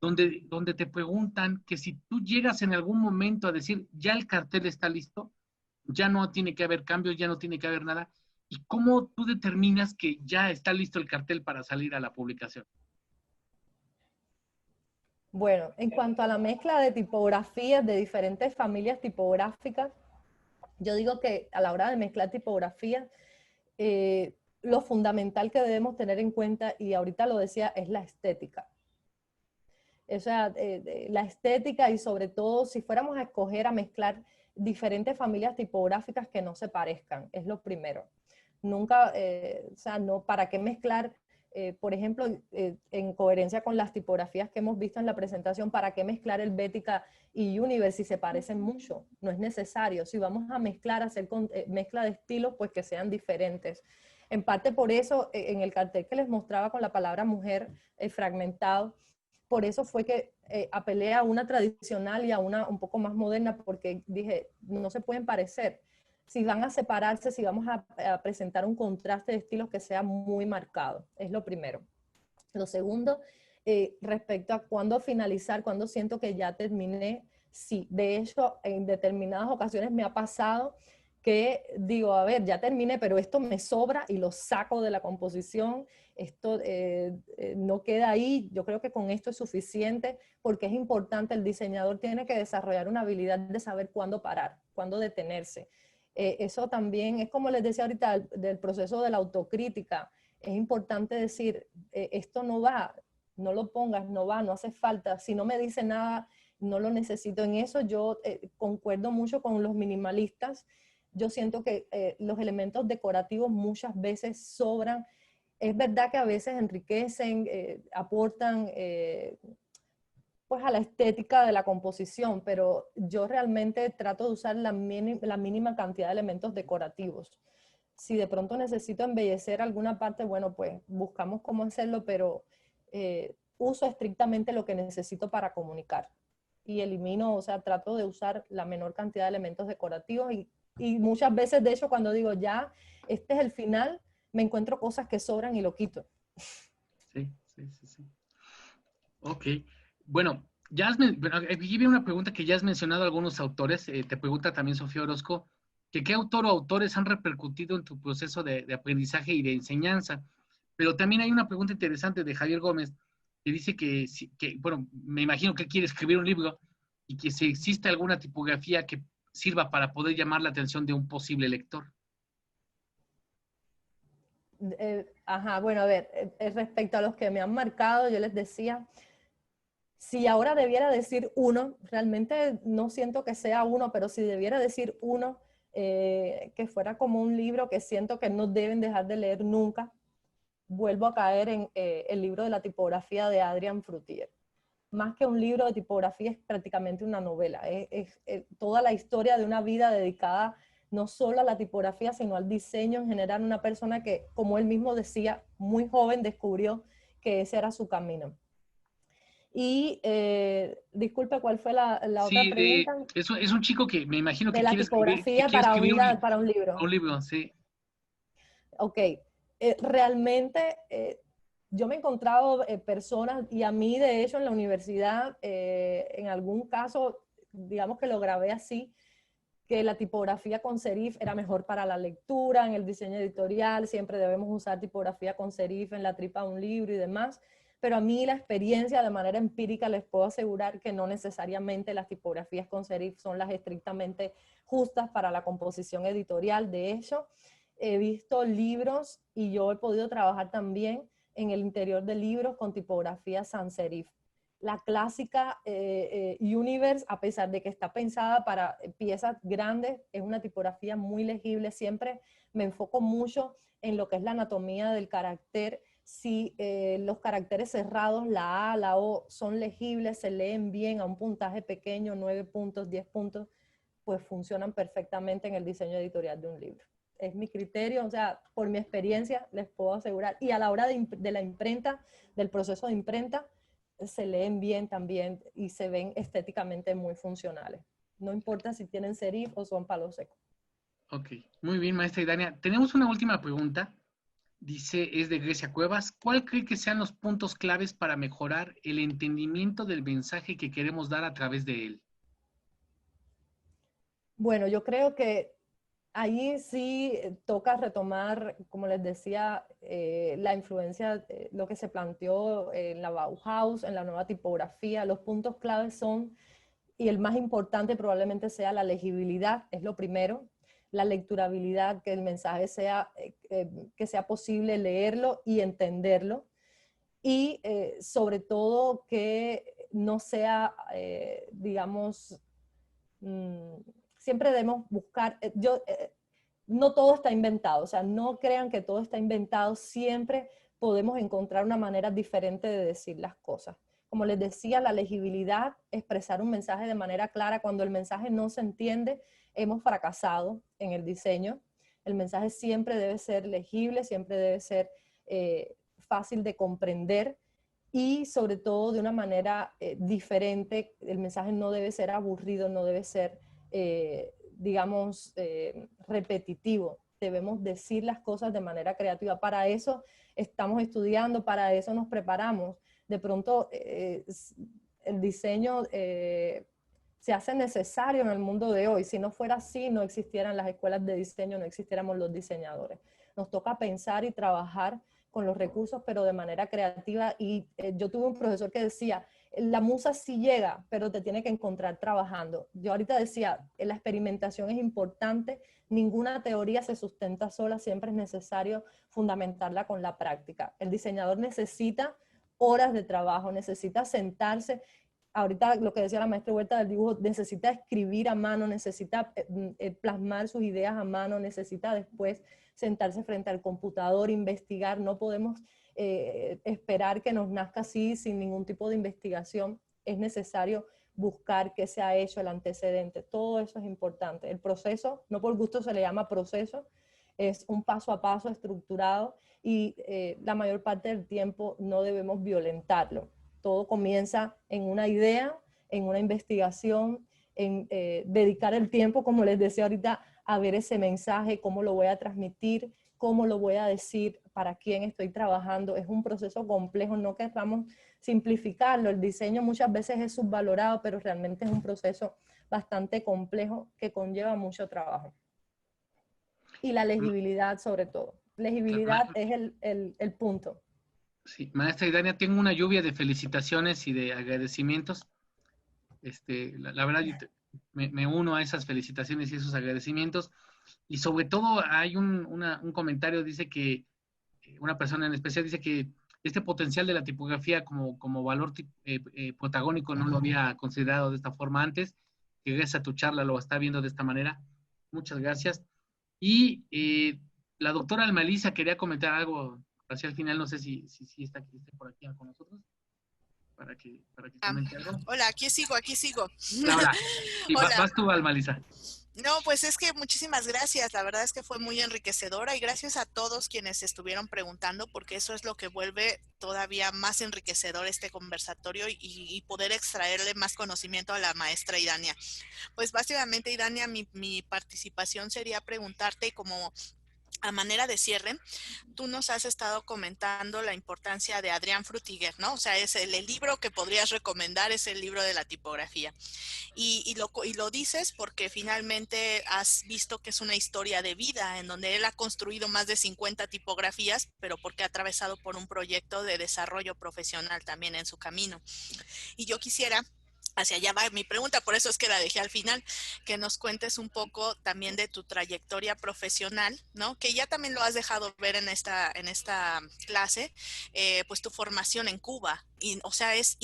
donde te preguntan que si tú llegas en algún momento a decir, ya el cartel está listo, ya no tiene que haber cambios, ya no tiene que haber nada, ¿y cómo tú determinas que ya está listo el cartel para salir a la publicación? Bueno, en cuanto a la mezcla de tipografías de diferentes familias tipográficas, yo digo que a la hora de mezclar tipografías, lo fundamental que debemos tener en cuenta, y ahorita lo decía, es la estética. O sea, la estética, y sobre todo si fuéramos a escoger a mezclar diferentes familias tipográficas que no se parezcan, es lo primero. Nunca, o sea, no, ¿para qué mezclar? Por ejemplo, en coherencia con las tipografías que hemos visto en la presentación, ¿para qué mezclar Helvética y Universe si se parecen mucho? No es necesario. Si vamos a mezclar, hacer mezcla de estilos, pues que sean diferentes. En parte por eso, en el cartel que les mostraba con la palabra mujer fragmentado, por eso fue que apelé a una tradicional y a una un poco más moderna, porque dije, no se pueden parecer. Si van a separarse, si vamos a presentar un contraste de estilos que sea muy marcado, es lo primero. Lo segundo, respecto a cuándo finalizar, cuándo siento que ya terminé, sí, de hecho, en determinadas ocasiones me ha pasado que digo, a ver, ya terminé, pero esto me sobra y lo saco de la composición, esto no queda ahí, yo creo que con esto es suficiente, porque es importante, el diseñador tiene que desarrollar una habilidad de saber cuándo parar, cuándo detenerse. Eso también es como les decía ahorita, del proceso de la autocrítica, es importante decir, esto no va, no lo pongas, no va, no hace falta, si no me dice nada, no lo necesito. En eso yo concuerdo mucho con los minimalistas. Yo siento que los elementos decorativos muchas veces sobran. Es verdad que a veces enriquecen, aportan pues a la estética de la composición, pero yo realmente trato de usar la mínima cantidad de elementos decorativos. Si de pronto necesito embellecer alguna parte, bueno, pues buscamos cómo hacerlo, pero uso estrictamente lo que necesito para comunicar. Y elimino, o sea, trato de usar la menor cantidad de elementos decorativos y muchas veces, de hecho, cuando digo ya, este es el final, me encuentro cosas que sobran y lo quito. Sí. Ok. Bueno, aquí viene una pregunta que ya has mencionado algunos autores. Te pregunta también Sofía Orozco, que qué autor o autores han repercutido en tu proceso de aprendizaje y de enseñanza. Pero también hay una pregunta interesante de Javier Gómez, que dice bueno, me imagino que quiere escribir un libro y que si existe alguna tipografía que sirva para poder llamar la atención de un posible lector. Bueno, a ver, respecto a los que me han marcado, yo les decía, si ahora debiera decir uno, realmente no siento que sea uno, pero si debiera decir uno, que fuera como un libro que siento que no deben dejar de leer nunca, vuelvo a caer en el libro de la tipografía de Adrian Frutier. Más que un libro de tipografía, es prácticamente una novela. Es toda la historia de una vida dedicada no solo a la tipografía, sino al diseño en general. Una persona que, como él mismo decía, muy joven descubrió que ese era su camino. Y disculpe, ¿cuál fue la otra pregunta? Es un chico que me imagino que la quiere escribir, tipografía para un libro. Un libro, sí. Ok, realmente yo me he encontrado personas, y a mí de hecho en la universidad, en algún caso, digamos que lo grabé así, que la tipografía con serif era mejor para la lectura, en el diseño editorial, siempre debemos usar tipografía con serif en la tripa de un libro y demás, pero a mí la experiencia de manera empírica les puedo asegurar que no necesariamente las tipografías con serif son las estrictamente justas para la composición editorial. De hecho, he visto libros y yo he podido trabajar también en el interior de libros con tipografía sans serif. La clásica Universe, a pesar de que está pensada para piezas grandes, es una tipografía muy legible. Siempre me enfoco mucho en lo que es la anatomía del carácter. Si los caracteres cerrados, la A, la O, son legibles, se leen bien a un puntaje pequeño, 9 puntos, 10 puntos, pues funcionan perfectamente en el diseño editorial de un libro. Es mi criterio, o sea, por mi experiencia les puedo asegurar. Y a la hora de la imprenta, del proceso de imprenta, se leen bien también y se ven estéticamente muy funcionales. No importa si tienen serif o son palo seco. Ok, muy bien, maestra Idania. Tenemos una última pregunta Dice, es de Grecia Cuevas. ¿Cuál cree que sean los puntos claves para mejorar el entendimiento del mensaje que queremos dar a través de él? Bueno, yo creo que ahí sí toca retomar, como les decía, la influencia, lo que se planteó en la Bauhaus, en la nueva tipografía. Los puntos claves son, y el más importante probablemente sea la legibilidad, es lo primero, la lecturabilidad, que el mensaje sea, que sea posible leerlo y entenderlo, y sobre todo que no sea, digamos, siempre debemos buscar, no todo está inventado, o sea, no crean que todo está inventado, siempre podemos encontrar una manera diferente de decir las cosas. Como les decía, la legibilidad, expresar un mensaje de manera clara, cuando el mensaje no se entiende, hemos fracasado en el diseño. El mensaje siempre debe ser legible, siempre debe ser fácil de comprender y sobre todo de una manera diferente. El mensaje no debe ser aburrido, no debe ser, digamos, repetitivo. Debemos decir las cosas de manera creativa. Para eso estamos estudiando, para eso nos preparamos. De pronto el diseño se hace necesario en el mundo de hoy. Si no fuera así, no existieran las escuelas de diseño, no existiéramos los diseñadores. Nos toca pensar y trabajar con los recursos, pero de manera creativa. Y yo tuve un profesor que decía, la musa sí llega, pero te tiene que encontrar trabajando. Yo ahorita decía, la experimentación es importante, ninguna teoría se sustenta sola, siempre es necesario fundamentarla con la práctica. El diseñador necesita horas de trabajo, necesita sentarse. Ahorita lo que decía la maestra Huerta del dibujo, necesita escribir a mano, necesita plasmar sus ideas a mano, necesita después sentarse frente al computador, investigar. No podemos esperar que nos nazca así sin ningún tipo de investigación. Es necesario buscar qué se ha hecho, el antecedente, todo eso es importante. El proceso, no por gusto se le llama proceso, es un paso a paso estructurado y la mayor parte del tiempo no debemos violentarlo. Todo comienza en una idea, en una investigación, en dedicar el tiempo, como les decía ahorita, a ver ese mensaje, cómo lo voy a transmitir, cómo lo voy a decir, para quién estoy trabajando. Es un proceso complejo, no queramos simplificarlo. El diseño muchas veces es subvalorado, pero realmente es un proceso bastante complejo que conlleva mucho trabajo. Y la legibilidad sobre todo. Legibilidad es el punto. Sí, maestra Idania, tengo una lluvia de felicitaciones y de agradecimientos. La verdad, yo me uno a esas felicitaciones y esos agradecimientos. Y sobre todo hay un comentario, dice que una persona en especial dice que este potencial de la tipografía como valor protagónico no lo había considerado de esta forma antes, que gracias a tu charla lo está viendo de esta manera. Muchas gracias. Y la doctora Almalisa quería comentar algo hacia el final, no sé si está por aquí con nosotros, para que comente algo. Hola, aquí sigo. Hola. Sí, Hola. vas tú, Almalisa. No, pues es que muchísimas gracias, la verdad es que fue muy enriquecedora y gracias a todos quienes estuvieron preguntando, porque eso es lo que vuelve todavía más enriquecedor este conversatorio y poder extraerle más conocimiento a la maestra Idania. Pues básicamente, Idania, mi participación sería preguntarte como a manera de cierre, tú nos has estado comentando la importancia de Adrián Frutiger, ¿no? O sea, es el libro que podrías recomendar, es el libro de la tipografía. Y lo dices porque finalmente has visto que es una historia de vida en donde él ha construido más de 50 tipografías, pero porque ha atravesado por un proyecto de desarrollo profesional también en su camino. Y yo quisiera, hacia allá va mi pregunta, por eso es que la dejé al final, que nos cuentes un poco también de tu trayectoria profesional, ¿no? Que ya también lo has dejado ver en esta clase, pues tu formación en Cuba. Y, o sea, es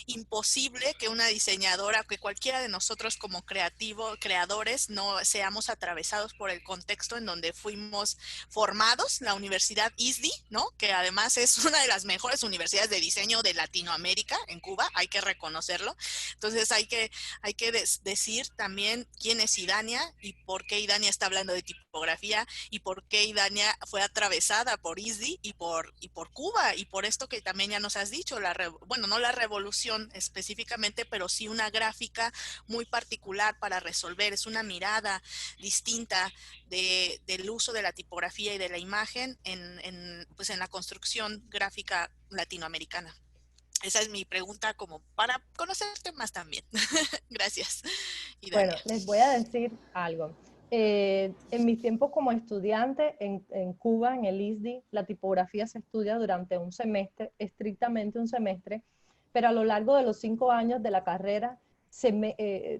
imposible que una diseñadora, que cualquiera de nosotros como creadores, no seamos atravesados por el contexto en donde fuimos formados, la Universidad ISDI, ¿no? Que además es una de las mejores universidades de diseño de Latinoamérica, en Cuba, hay que reconocerlo. Entonces hay que decir también quién es Idania y por qué Idania está hablando de tipografía y por qué Idania fue atravesada por ISDI y por Cuba y por esto que también ya nos has dicho, dicho, bueno, no la revolución específicamente, pero sí una gráfica muy particular para resolver. Es una mirada distinta del uso de la tipografía y de la imagen pues en la construcción gráfica latinoamericana. Esa es mi pregunta como para conocerte más también. Gracias. Bueno, les voy a decir algo. En mis tiempos como estudiante en Cuba, en el ISDI, la tipografía se estudia durante un semestre, estrictamente un semestre, pero a lo largo de los 5 años de la carrera,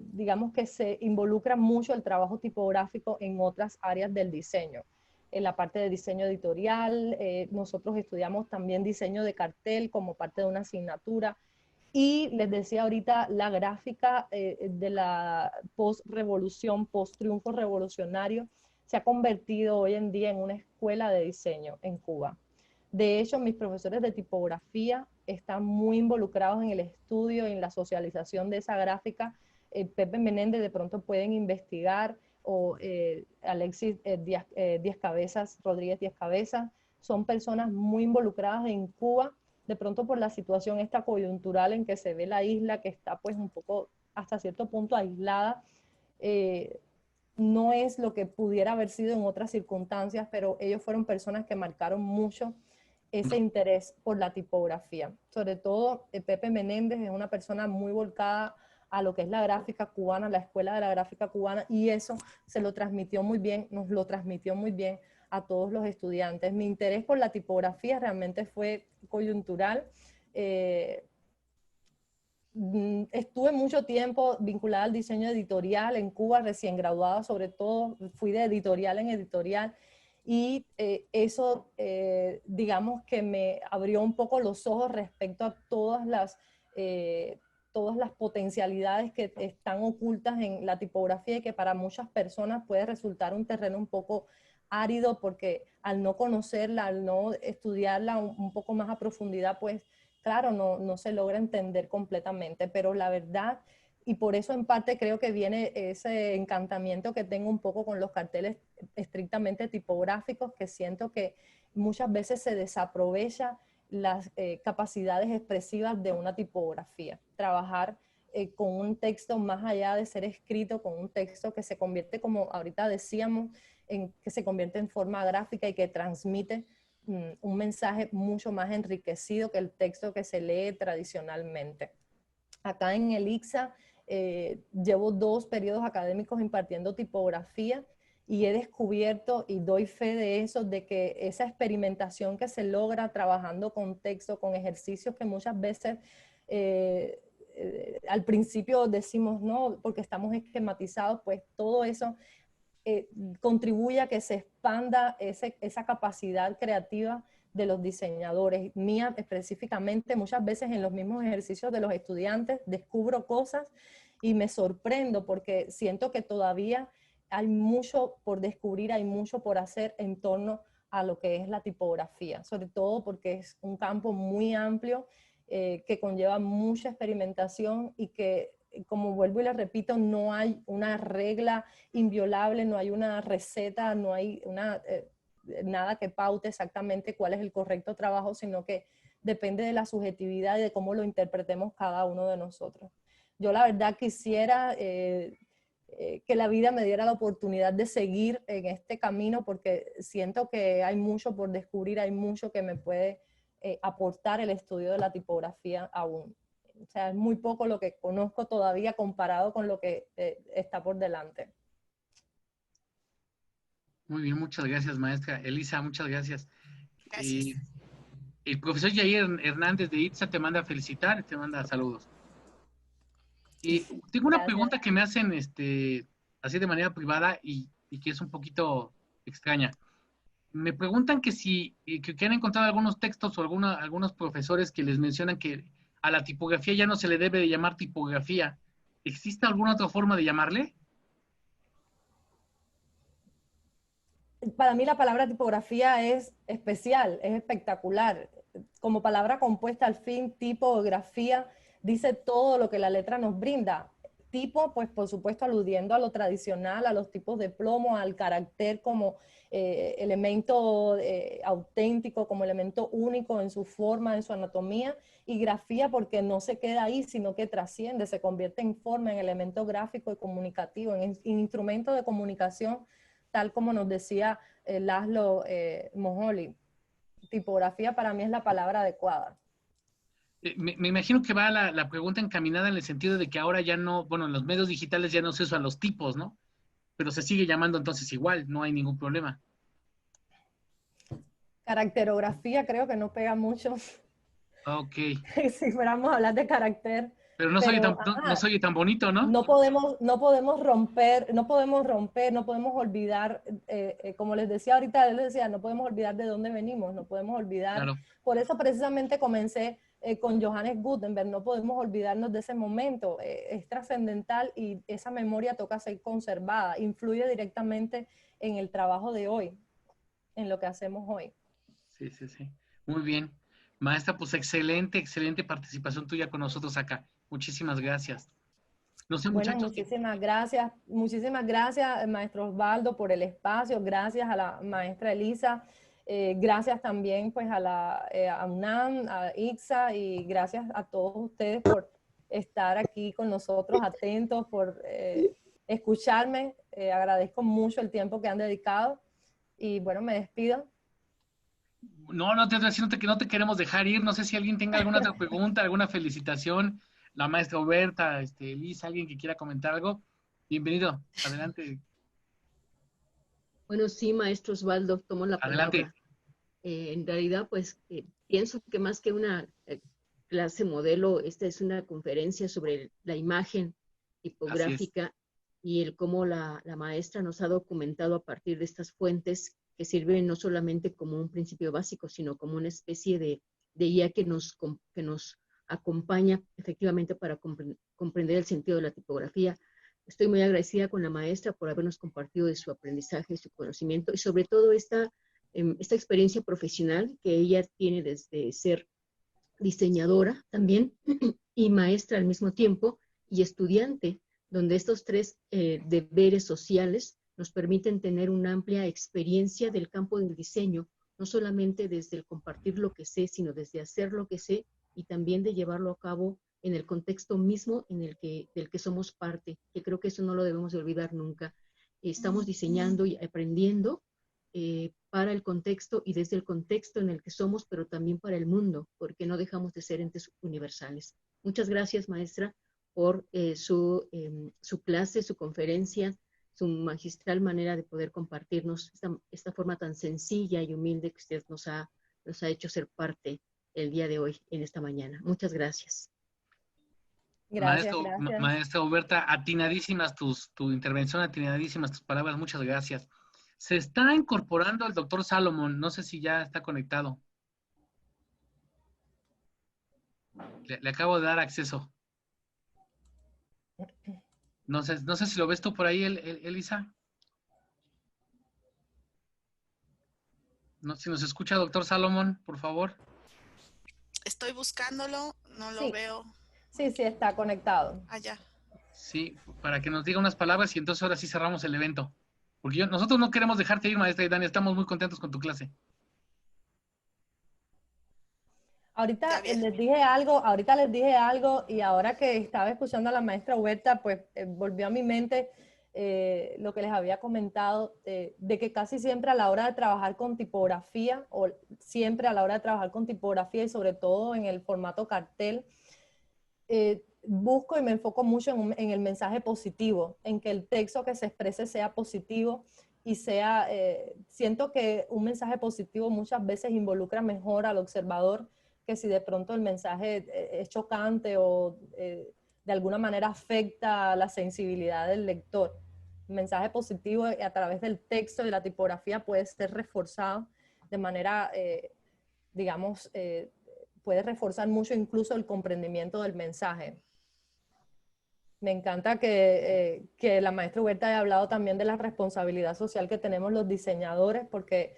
digamos que se involucra mucho el trabajo tipográfico en otras áreas del diseño. En la parte de diseño editorial, nosotros estudiamos también diseño de cartel como parte de una asignatura. Y les decía ahorita, la gráfica de la post-revolución, post-triunfo revolucionario, se ha convertido hoy en día en una escuela de diseño en Cuba. De hecho, mis profesores de tipografía están muy involucrados en el estudio y en la socialización de esa gráfica. Pepe Menéndez de pronto pueden investigar, o Alexis Díaz Cabezas, Rodríguez Díaz Cabezas, son personas muy involucradas en Cuba, de pronto por la situación esta coyuntural en que se ve la isla, que está pues un poco hasta cierto punto aislada, no es lo que pudiera haber sido en otras circunstancias, pero ellos fueron personas que marcaron mucho ese interés por la tipografía. Sobre todo, Pepe Menéndez es una persona muy volcada a lo que es la gráfica cubana, la escuela de la gráfica cubana, y eso se lo transmitió muy bien, nos lo transmitió muy bien a todos los estudiantes. Mi interés por la tipografía realmente fue coyuntural. Estuve mucho tiempo vinculada al diseño editorial en Cuba, recién graduada sobre todo, fui de editorial en editorial, y eso, digamos que me abrió un poco los ojos respecto a todas las potencialidades que están ocultas en la tipografía y que para muchas personas puede resultar un terreno un poco árido porque al no conocerla, al no estudiarla un poco más a profundidad, pues claro, no se logra entender completamente, pero la verdad, y por eso en parte creo que viene ese encantamiento que tengo un poco con los carteles estrictamente tipográficos, que siento que muchas veces se desaprovecha las capacidades expresivas de una tipografía. Trabajar con un texto más allá de ser escrito, con un texto que se convierte, como ahorita decíamos, que se convierte en forma gráfica y que transmite un mensaje mucho más enriquecido que el texto que se lee tradicionalmente. Acá en el ICSA llevo 2 periodos académicos impartiendo tipografía y he descubierto y doy fe de eso, de que esa experimentación que se logra trabajando con texto, con ejercicios que muchas veces al principio decimos no, porque estamos esquematizados, pues todo eso contribuye a que se expanda esa capacidad creativa de los diseñadores. Mía específicamente, muchas veces en los mismos ejercicios de los estudiantes descubro cosas y me sorprendo porque siento que todavía hay mucho por descubrir, hay mucho por hacer en torno a lo que es la tipografía, sobre todo porque es un campo muy amplio que conlleva mucha experimentación y que, como vuelvo y les repito, no hay una regla inviolable, no hay una receta, no hay nada que paute exactamente cuál es el correcto trabajo, sino que depende de la subjetividad y de cómo lo interpretemos cada uno de nosotros. Yo la verdad quisiera que la vida me diera la oportunidad de seguir en este camino porque siento que hay mucho por descubrir, hay mucho que me puede aportar el estudio de la tipografía aún. O sea, es muy poco lo que conozco todavía comparado con lo que está por delante. Muy bien, muchas gracias, maestra. Elisa, muchas gracias. Gracias. El profesor Yair Hernández de ITSA te manda a felicitar, te manda saludos. Tengo una pregunta que me hacen así de manera privada y que es un poquito extraña. Me preguntan que que han encontrado algunos textos o algunos profesores que les mencionan que a la tipografía ya no se le debe de llamar tipografía. ¿Existe alguna otra forma de llamarle? Para mí la palabra tipografía es especial, es espectacular. Como palabra compuesta al fin, tipografía, dice todo lo que la letra nos brinda. Tipo, pues por supuesto aludiendo a lo tradicional, a los tipos de plomo, al carácter como elemento auténtico, como elemento único en su forma, en su anatomía, y grafía porque no se queda ahí, sino que trasciende, se convierte en forma, en elemento gráfico y comunicativo, en instrumento de comunicación, tal como nos decía Laszlo Moholy. Tipografía para mí es la palabra adecuada. Me imagino que va la pregunta encaminada en el sentido de que ahora ya no, bueno, en los medios digitales ya no se usan los tipos, ¿no? Pero se sigue llamando entonces igual, no hay ningún problema. Caracterografía creo que no pega mucho. Ok. Si fuéramos a hablar de carácter. Pero no soy tan bonito, ¿no? No podemos romper, no podemos olvidar, como les decía ahorita, él decía, no podemos olvidar de dónde venimos, no podemos olvidar. Claro. Por eso precisamente comencé con Johannes Gutenberg, no podemos olvidarnos de ese momento, es trascendental y esa memoria toca ser conservada, influye directamente en el trabajo de hoy, en lo que hacemos hoy. Sí. Muy bien. Maestra, pues excelente participación tuya con nosotros acá. Muchísimas gracias. No sé, bueno, muchachos. muchísimas gracias, maestro Osvaldo, por el espacio, gracias a la maestra Elisa, gracias también pues a UNAM, a ICSA, y gracias a todos ustedes por estar aquí con nosotros, atentos, por escucharme, agradezco mucho el tiempo que han dedicado, y bueno, me despido. No te estoy diciendo que no te queremos dejar ir. No sé si alguien tenga alguna otra pregunta, alguna felicitación. La maestra Huberta, Elisa, alguien que quiera comentar algo. Bienvenido, adelante. Bueno, sí, maestro Osvaldo, tomo la Adelante. palabra. En realidad, pues, pienso que más que una clase modelo, esta es una conferencia sobre la imagen tipográfica y el cómo la maestra nos ha documentado a partir de estas fuentes que sirven no solamente como un principio básico, sino como una especie de guía que nos acompaña efectivamente para comprender el sentido de la tipografía. Estoy muy agradecida con la maestra por habernos compartido de su aprendizaje y su conocimiento, y sobre todo esta experiencia profesional que ella tiene desde ser diseñadora también y maestra al mismo tiempo y estudiante, donde estos tres deberes sociales nos permiten tener una amplia experiencia del campo del diseño, no solamente desde el compartir lo que sé, sino desde hacer lo que sé y también de llevarlo a cabo en el contexto mismo del que somos parte, que creo que eso no lo debemos de olvidar nunca. Estamos diseñando y aprendiendo para el contexto y desde el contexto en el que somos, pero también para el mundo, porque no dejamos de ser entes universales. Muchas gracias, maestra, por su clase, su conferencia, su magistral manera de poder compartirnos esta forma tan sencilla y humilde que usted nos ha hecho ser parte el día de hoy, en esta mañana. Muchas gracias. Gracias. Maestra Huberta, atinadísimas tu intervención, atinadísimas tus palabras, muchas gracias. Se está incorporando el doctor Salomón, no sé si ya está conectado. Le acabo de dar acceso. No sé si lo ves tú por ahí, Elisa. No, si nos escucha, doctor Salomón, por favor. Estoy buscándolo, no lo veo. Sí, está conectado. Allá. Sí, para que nos diga unas palabras y entonces ahora sí cerramos el evento. Porque nosotros no queremos dejarte ir, maestra Dani, estamos muy contentos con tu clase. Ahorita les dije algo y ahora que estaba escuchando a la maestra Huerta, pues volvió a mi mente lo que les había comentado, de que casi siempre a la hora de trabajar con tipografía, o siempre a la hora de trabajar con tipografía y sobre todo en el formato cartel, busco y me enfoco mucho en el mensaje positivo, en que el texto que se exprese sea positivo y sea, siento que un mensaje positivo muchas veces involucra mejor al observador que si de pronto el mensaje es chocante o de alguna manera afecta la sensibilidad del lector. El mensaje positivo a través del texto y de la tipografía puede ser reforzado de manera, digamos, puede reforzar mucho incluso el comprendimiento del mensaje. Me encanta que la maestra Huerta haya hablado también de la responsabilidad social que tenemos los diseñadores, porque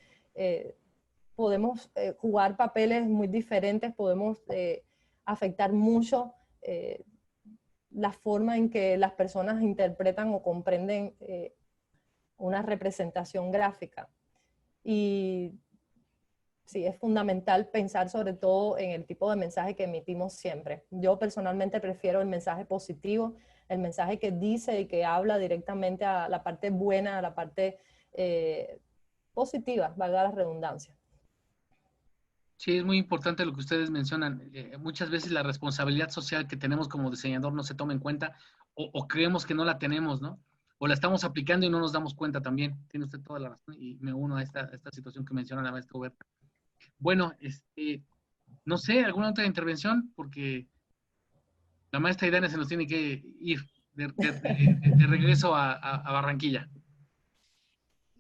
podemos jugar papeles muy diferentes, podemos afectar mucho la forma en que las personas interpretan o comprenden una representación gráfica. Y sí, es fundamental pensar sobre todo en el tipo de mensaje que emitimos siempre. Yo personalmente prefiero el mensaje positivo, el mensaje que dice y que habla directamente a la parte buena, a la parte positiva, valga la redundancia. Sí, es muy importante lo que ustedes mencionan. Muchas veces la responsabilidad social que tenemos como diseñador no se toma en cuenta o creemos que no la tenemos, ¿no? O la estamos aplicando y no nos damos cuenta también. Tiene usted toda la razón y me uno a esta situación que menciona la maestra Huberta. Bueno, no sé, ¿alguna otra intervención? Porque la maestra Idania se nos tiene que ir de regreso a Barranquilla.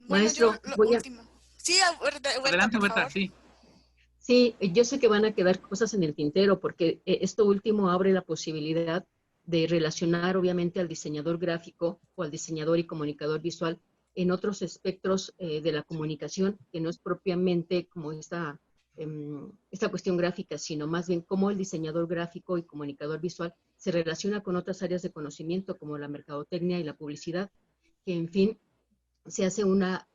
Bueno, yo Maestro, lo voy a... último. Sí, Huerta, Adelante, por Huberta, favor. sí. Sí, yo sé que van a quedar cosas en el tintero porque esto último abre la posibilidad de relacionar obviamente al diseñador gráfico o al diseñador y comunicador visual en otros espectros de la comunicación que no es propiamente como esta cuestión gráfica, sino más bien cómo el diseñador gráfico y comunicador visual se relaciona con otras áreas de conocimiento como la mercadotecnia y la publicidad, que en fin se hace una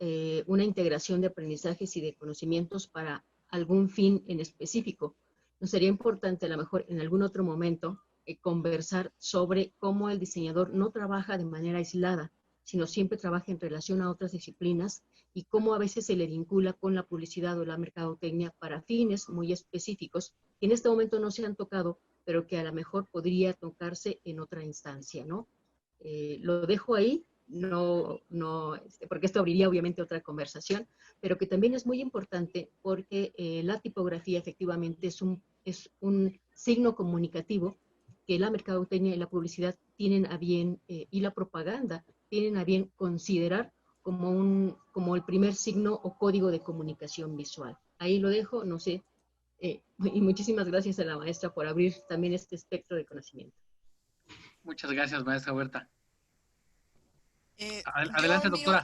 integración de aprendizajes y de conocimientos para algún fin en específico. Nos sería importante a lo mejor en algún otro momento conversar sobre cómo el diseñador no trabaja de manera aislada, sino siempre trabaja en relación a otras disciplinas y cómo a veces se le vincula con la publicidad o la mercadotecnia para fines muy específicos que en este momento no se han tocado, pero que a lo mejor podría tocarse en otra instancia, ¿no? Lo dejo ahí, porque esto abriría obviamente otra conversación, pero que también es muy importante porque la tipografía efectivamente es un signo comunicativo que la mercadotecnia y la publicidad tienen a bien, y la propaganda tienen a bien considerar como el primer signo o código de comunicación visual. Ahí lo dejo, no sé, y muchísimas gracias a la maestra por abrir también este espectro de conocimiento. Muchas gracias, maestra Huberta. Yo, Adelante, doctora.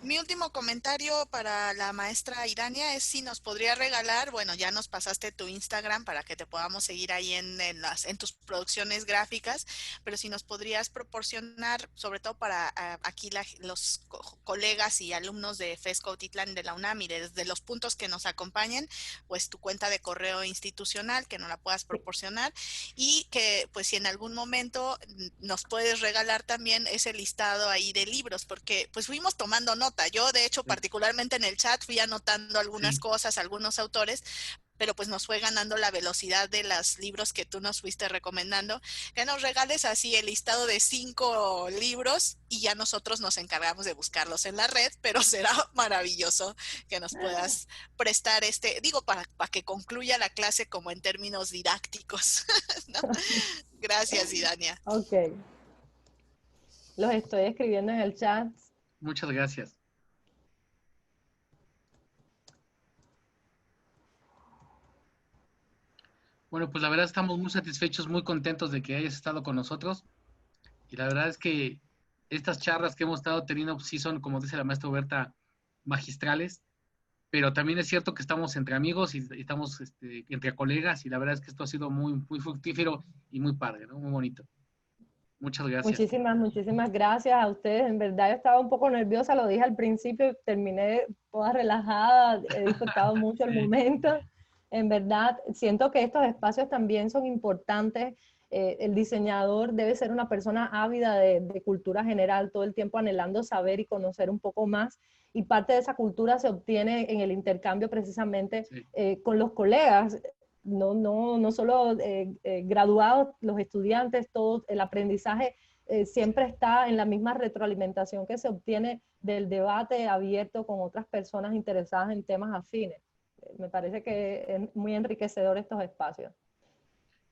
mi último comentario para la maestra Idania es si nos podría regalar, bueno, ya nos pasaste tu Instagram para que te podamos seguir ahí en tus producciones gráficas, pero si nos podrías proporcionar, sobre todo para aquí los colegas y alumnos de FES Cuautitlán de la UNAM y desde los puntos que nos acompañen, pues tu cuenta de correo institucional, que nos la puedas proporcionar y que pues si en algún momento nos puedes regalar también ese listado ahí de libros, porque pues fuimos tomando nota. Yo, de hecho, particularmente en el chat fui anotando algunas cosas, algunos autores, pero pues nos fue ganando la velocidad de los libros que tú nos fuiste recomendando. Que nos regales así el listado de 5 libros y ya nosotros nos encargamos de buscarlos en la red, pero será maravilloso que nos puedas prestar para que concluya la clase como en términos didácticos, ¿no? Gracias, Idania. Ok. Los estoy escribiendo en el chat. Muchas gracias. Bueno, pues la verdad estamos muy satisfechos, muy contentos de que hayas estado con nosotros. Y la verdad es que estas charlas que hemos estado teniendo sí son, como dice la maestra Huberta, magistrales. Pero también es cierto que estamos entre amigos y estamos entre colegas y la verdad es que esto ha sido muy, muy fructífero y muy padre, ¿no? Muy bonito. Muchas gracias. Muchísimas gracias a ustedes. En verdad yo estaba un poco nerviosa, lo dije al principio, terminé toda relajada, he disfrutado mucho el momento. En verdad, siento que estos espacios también son importantes. El diseñador debe ser una persona ávida de cultura general, todo el tiempo anhelando saber y conocer un poco más. Y parte de esa cultura se obtiene en el intercambio precisamente con los colegas. No solo graduados, los estudiantes, todo el aprendizaje siempre está en la misma retroalimentación que se obtiene del debate abierto con otras personas interesadas en temas afines. Me parece que es muy enriquecedor estos espacios.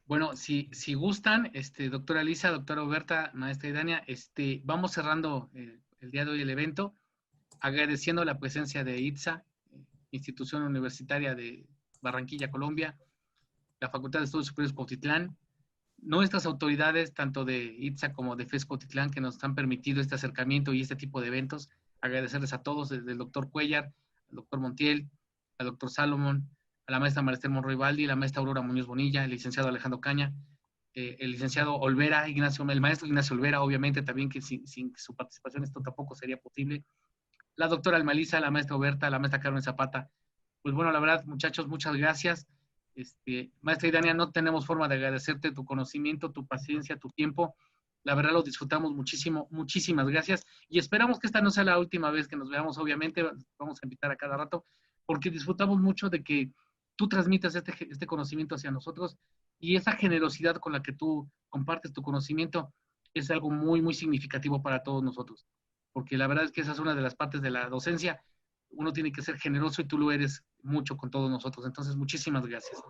Bueno, si gustan, doctora Lisa, doctora Huberta, maestra Idania, vamos cerrando el día de hoy el evento, agradeciendo la presencia de ITSA, Institución Universitaria de Barranquilla, Colombia, la Facultad de Estudios Superiores Cuautitlán, nuestras autoridades, tanto de ITSA como de FES Cuautitlán, que nos han permitido este acercamiento y este tipo de eventos. Agradecerles a todos, desde el doctor Cuellar, al doctor Montiel, al doctor Salomón, a la maestra Maricel Monroy Baldi, la maestra Aurora Muñoz Bonilla, el licenciado Alejandro Caña, el licenciado Olvera, el maestro Ignacio Olvera, obviamente también, que sin su participación esto tampoco sería posible. la doctora Almalisa, la maestra Oberta, la maestra Carmen Zapata. Pues bueno, la verdad, muchachos, muchas gracias. Maestra Idania, no tenemos forma de agradecerte tu conocimiento, tu paciencia, tu tiempo. La verdad lo disfrutamos muchísimo. Muchísimas gracias. Y esperamos que esta no sea la última vez que nos veamos. Obviamente, vamos a invitar a cada rato, porque disfrutamos mucho de que tú transmitas este conocimiento hacia nosotros, y esa generosidad con la que tú compartes tu conocimiento es algo muy, muy significativo para todos nosotros. Porque la verdad es que esa es una de las partes de la docencia. Uno tiene que ser generoso y tú lo eres mucho con todos nosotros. Entonces, muchísimas gracias.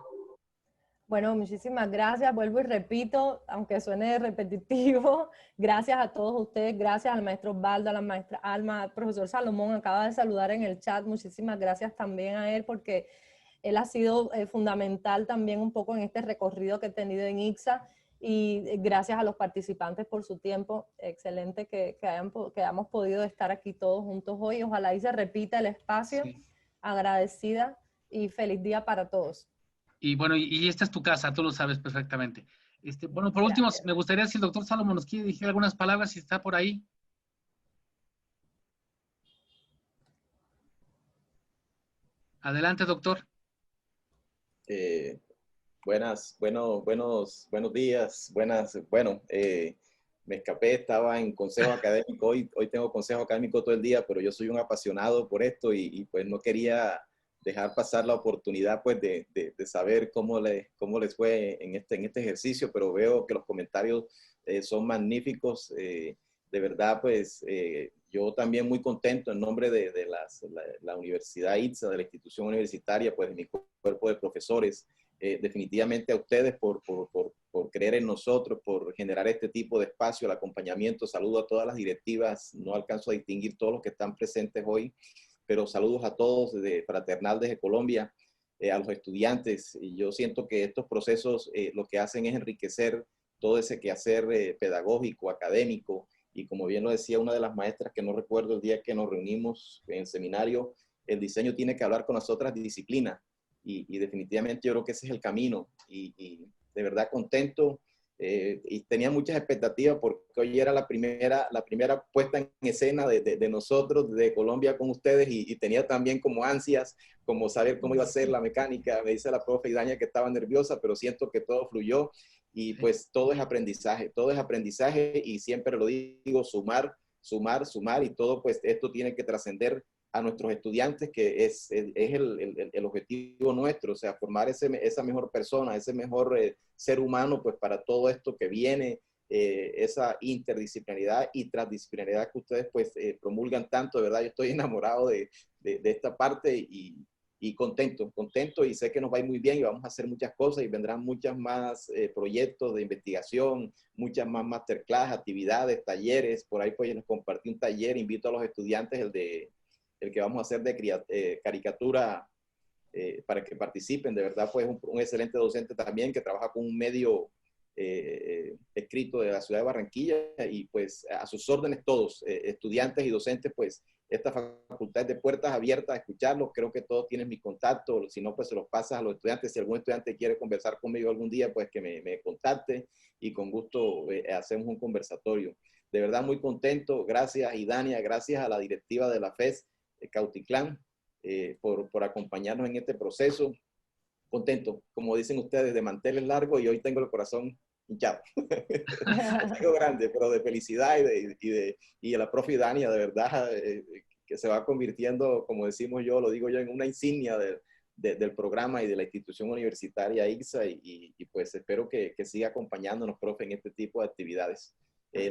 Bueno, muchísimas gracias. Vuelvo y repito, aunque suene repetitivo, gracias a todos ustedes, gracias al maestro Osvaldo, a la maestra Alma, al profesor Salomón, acaba de saludar en el chat. Muchísimas gracias también a él, porque él ha sido fundamental también un poco en este recorrido que he tenido en ICSA, y gracias a los participantes por su tiempo. Excelente que hayamos podido estar aquí todos juntos hoy. Ojalá y se repita el espacio. Sí. Agradecida y feliz día para todos. Y bueno, y esta es tu casa, tú lo sabes perfectamente. Bueno, por último, me gustaría si el doctor Salomón nos quiere decir algunas palabras, si está por ahí. Adelante, doctor. Buenos días, me escapé, estaba en consejo académico, hoy tengo consejo académico todo el día, pero yo soy un apasionado por esto y pues no quería dejar pasar la oportunidad pues de saber cómo les fue en este ejercicio, pero veo que los comentarios son magníficos. De verdad, pues yo también muy contento en nombre de la Universidad ITSA, de la institución universitaria, pues de mi cuerpo de profesores. Definitivamente a ustedes por creer en nosotros, por generar este tipo de espacio, el acompañamiento. Saludo a todas las directivas, no alcanzo a distinguir todos los que están presentes hoy, pero saludos a todos de Fraternal desde Colombia, a los estudiantes. Y yo siento que estos procesos lo que hacen es enriquecer todo ese quehacer pedagógico, académico, y como bien lo decía una de las maestras, que no recuerdo el día que nos reunimos en el seminario, el diseño tiene que hablar con las otras disciplinas. Y definitivamente yo creo que ese es el camino, y de verdad contento, y tenía muchas expectativas porque hoy era la primera puesta en escena de nosotros, de Colombia con ustedes, y tenía también como ansias, como saber cómo iba a ser la mecánica. Me dice la profe Idania que estaba nerviosa, pero siento que todo fluyó, y pues todo es aprendizaje, y siempre lo digo, sumar, y todo pues esto tiene que trascender a nuestros estudiantes, que es el objetivo nuestro, o sea, formar esa mejor persona, ese mejor ser humano, pues para todo esto que viene, esa interdisciplinaridad y transdisciplinaridad que ustedes pues promulgan tanto. De verdad, yo estoy enamorado de esta parte, y contento, y sé que nos va a ir muy bien y vamos a hacer muchas cosas, y vendrán muchas más proyectos de investigación, muchas más masterclass, actividades, talleres. Por ahí pues les compartí un taller, invito a los estudiantes, el que vamos a hacer de caricatura, para que participen. De verdad, pues un excelente docente también, que trabaja con un medio escrito de la ciudad de Barranquilla, y pues a sus órdenes todos, estudiantes y docentes, pues esta facultad es de puertas abiertas a escucharlos. Creo que todos tienen mi contacto, si no, pues se los pasas a los estudiantes. Si algún estudiante quiere conversar conmigo algún día, pues que me contacte, y con gusto hacemos un conversatorio. De verdad, muy contento. Gracias, Idania, gracias a la directiva de la FES Cautitlán por acompañarnos en este proceso. Contento, como dicen ustedes, de manteles largos, y hoy tengo el corazón hinchado. Tengo grande, pero de felicidad y a la profe Idania, de verdad, que se va convirtiendo, como decimos yo, lo digo yo, en una insignia del programa y de la institución universitaria ICSA, y pues espero que siga acompañándonos, profe, en este tipo de actividades.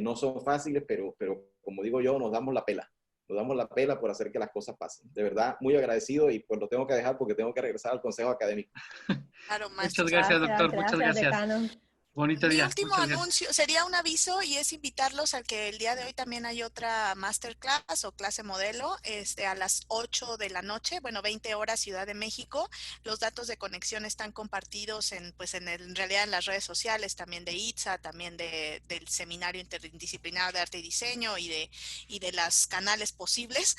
No son fáciles, pero como digo yo, nos damos la pela por hacer que las cosas pasen. De verdad, muy agradecido, y pues lo tengo que dejar porque tengo que regresar al consejo académico. Claro, muchas gracias, doctor. Muchas gracias. Decano. Bonito día. Mi último anuncio sería un aviso, y es invitarlos a que el día de hoy también hay otra masterclass o clase modelo a las 8 de la noche, bueno, 20 horas Ciudad de México. Los datos de conexión están compartidos en realidad en las redes sociales, también de ITSA, también del Seminario Interdisciplinar de Arte y Diseño, y de los canales posibles.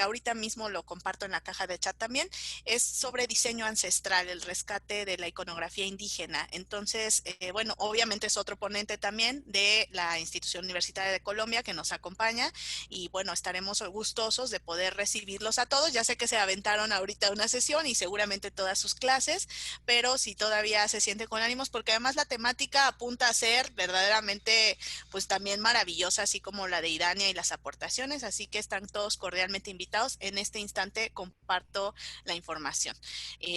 Ahorita mismo lo comparto en la caja de chat también. Es sobre diseño ancestral, el rescate de la iconografía indígena. Entonces, bueno, obviamente es otro ponente también de la Institución Universitaria de Colombia que nos acompaña y bueno, estaremos gustosos de poder recibirlos a todos. Ya sé que se aventaron ahorita una sesión y seguramente todas sus clases, pero si todavía se siente con ánimos, porque además la temática apunta a ser verdaderamente pues también maravillosa, así como la de Idania y las aportaciones, así que están todos cordialmente invitados. En este instante comparto la información.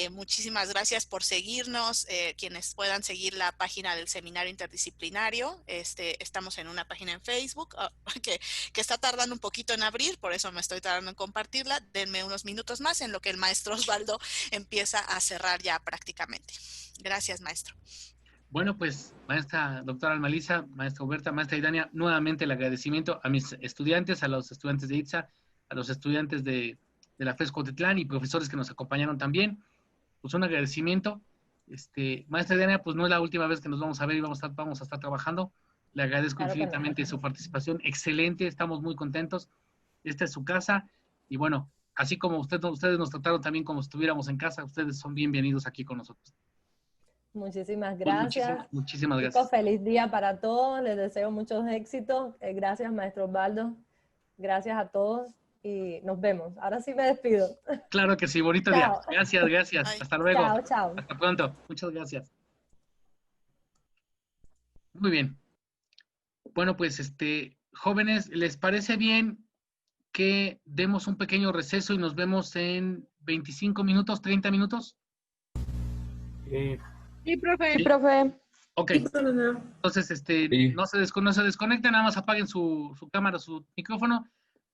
Muchísimas gracias por seguirnos, quienes puedan seguir la página del Seminario Interdisciplinario. Estamos en una página en Facebook que está tardando un poquito en abrir, por eso me estoy tardando en compartirla. Denme unos minutos más en lo que el maestro Osvaldo empieza a cerrar ya prácticamente. Gracias, maestro. Bueno, pues, maestra doctora Alma-Lisa, maestra Huberta, maestra Idania, nuevamente el agradecimiento a mis estudiantes, a los estudiantes de ITSA, a los estudiantes de la FES Cuautitlán y profesores que nos acompañaron también. Pues un agradecimiento. Maestra Idania, pues no es la última vez que nos vamos a ver y vamos a estar trabajando. Le agradezco infinitamente su participación. Excelente, estamos muy contentos. Esta es su casa y bueno, así como ustedes nos trataron también como si estuviéramos en casa, ustedes son bienvenidos aquí con nosotros. Muchísimas Pues gracias. muchísimas Chicos, gracias. feliz día para todos. Les deseo muchos éxitos. Gracias, maestro Osvaldo. Gracias a todos y nos vemos. Ahora sí me despido. Claro que sí, bonito día. Gracias, gracias. Bye. Hasta luego. Chao, chao. Hasta pronto. Muchas gracias. Muy bien. Bueno, pues, jóvenes, ¿les parece bien que demos un pequeño receso y nos vemos en 25 minutos, 30 minutos? Sí, profe. Sí, profe. Ok. Sí, no, no. Entonces, no se desconecten, nada más apaguen su cámara, su micrófono.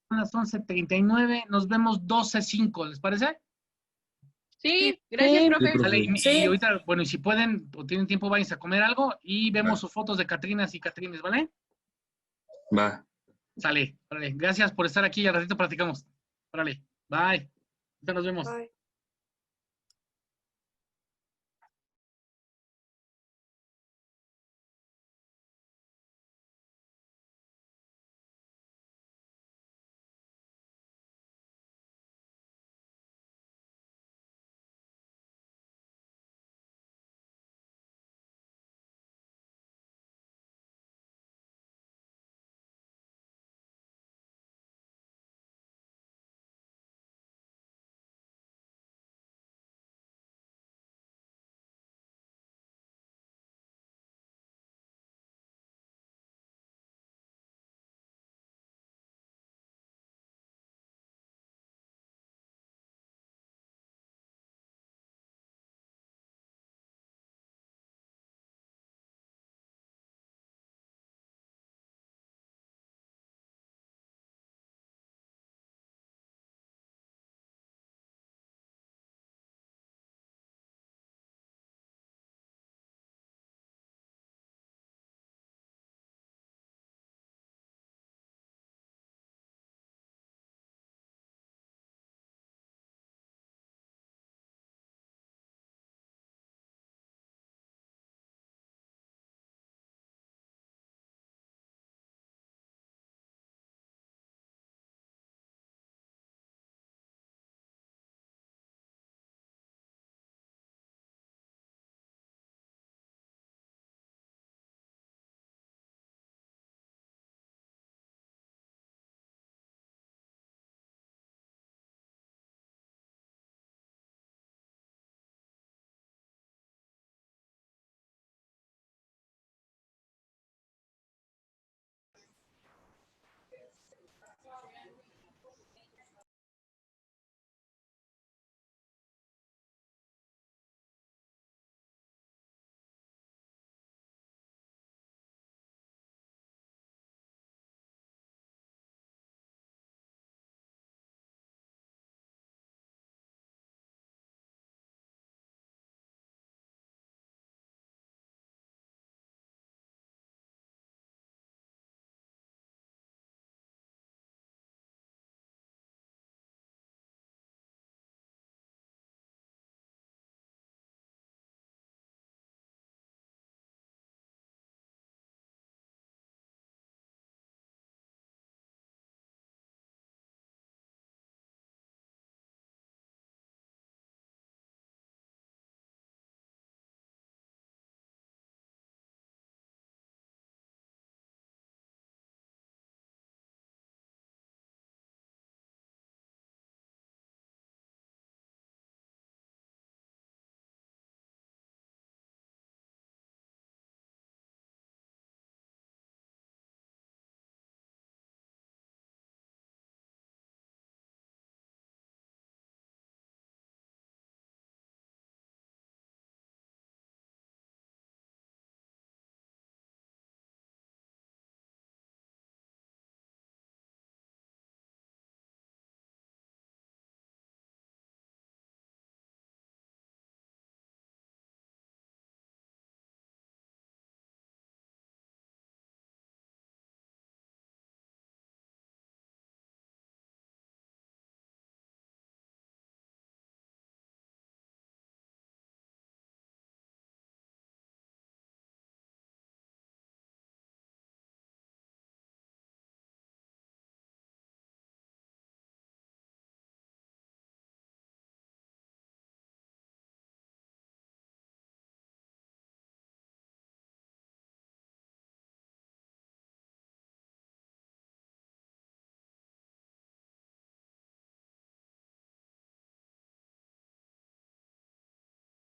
Son las 11:39, nos vemos 12:05, ¿les parece? Sí, gracias, profe. Vale, y Sí. ahorita, bueno, y si pueden o tienen tiempo, váyanse a comer algo y vemos sus fotos de Catrinas y Catrines, ¿vale? Va. Sale, vale. Gracias por estar aquí y al ratito platicamos. Órale, bye. Ahorita nos vemos. Bye.